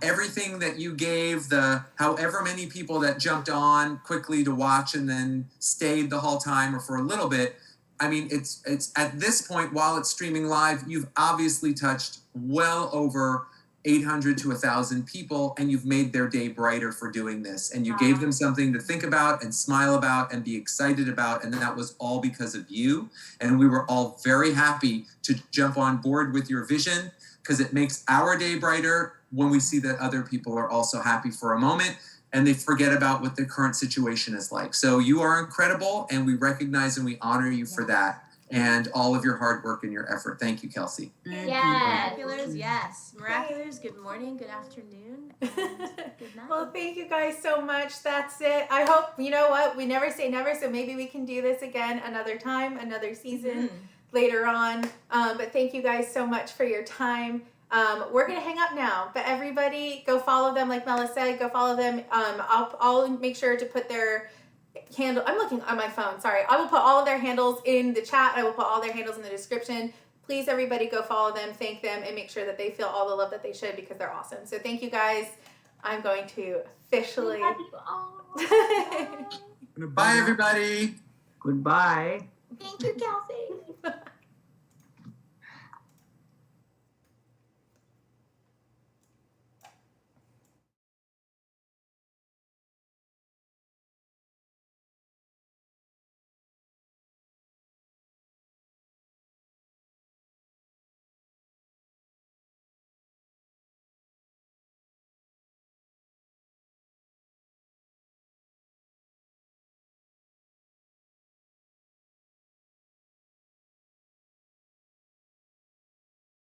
Everything that you gave, the however many people that jumped on quickly to watch and then stayed the whole time or for a little bit. I mean, it's at this point, while it's streaming live, you've obviously touched well over 800 to 1,000 people, and you've made their day brighter for doing this. And you gave them something to think about and smile about and be excited about. And that was all because of you. And we were all very happy to jump on board with your vision, because it makes our day brighter when we see that other people are also happy for a moment and they forget about what their current situation is like. So you are incredible, and we recognize and we honor you for that and all of your hard work and your effort. Thank you, Kelsey. Yes. Miraculous, yes. Miraculous, good morning, good afternoon, and good night. Well, thank you guys so much. That's it. I hope, you know what, we never say never, so maybe we can do this again another time, another season later on. But thank you guys so much for your time. We're going to hang up now, but everybody go follow them. Like Mela said, go follow them. I'll make sure to put their handle. I'm looking on my phone. Sorry. I will put all of their handles in the chat. I will put all their handles in the description. Please, everybody, go follow them, thank them, and make sure that they feel all the love that they should, because they're awesome. So thank you guys. I'm going to officially. Bye, everybody. Goodbye. Thank you, Kelsey.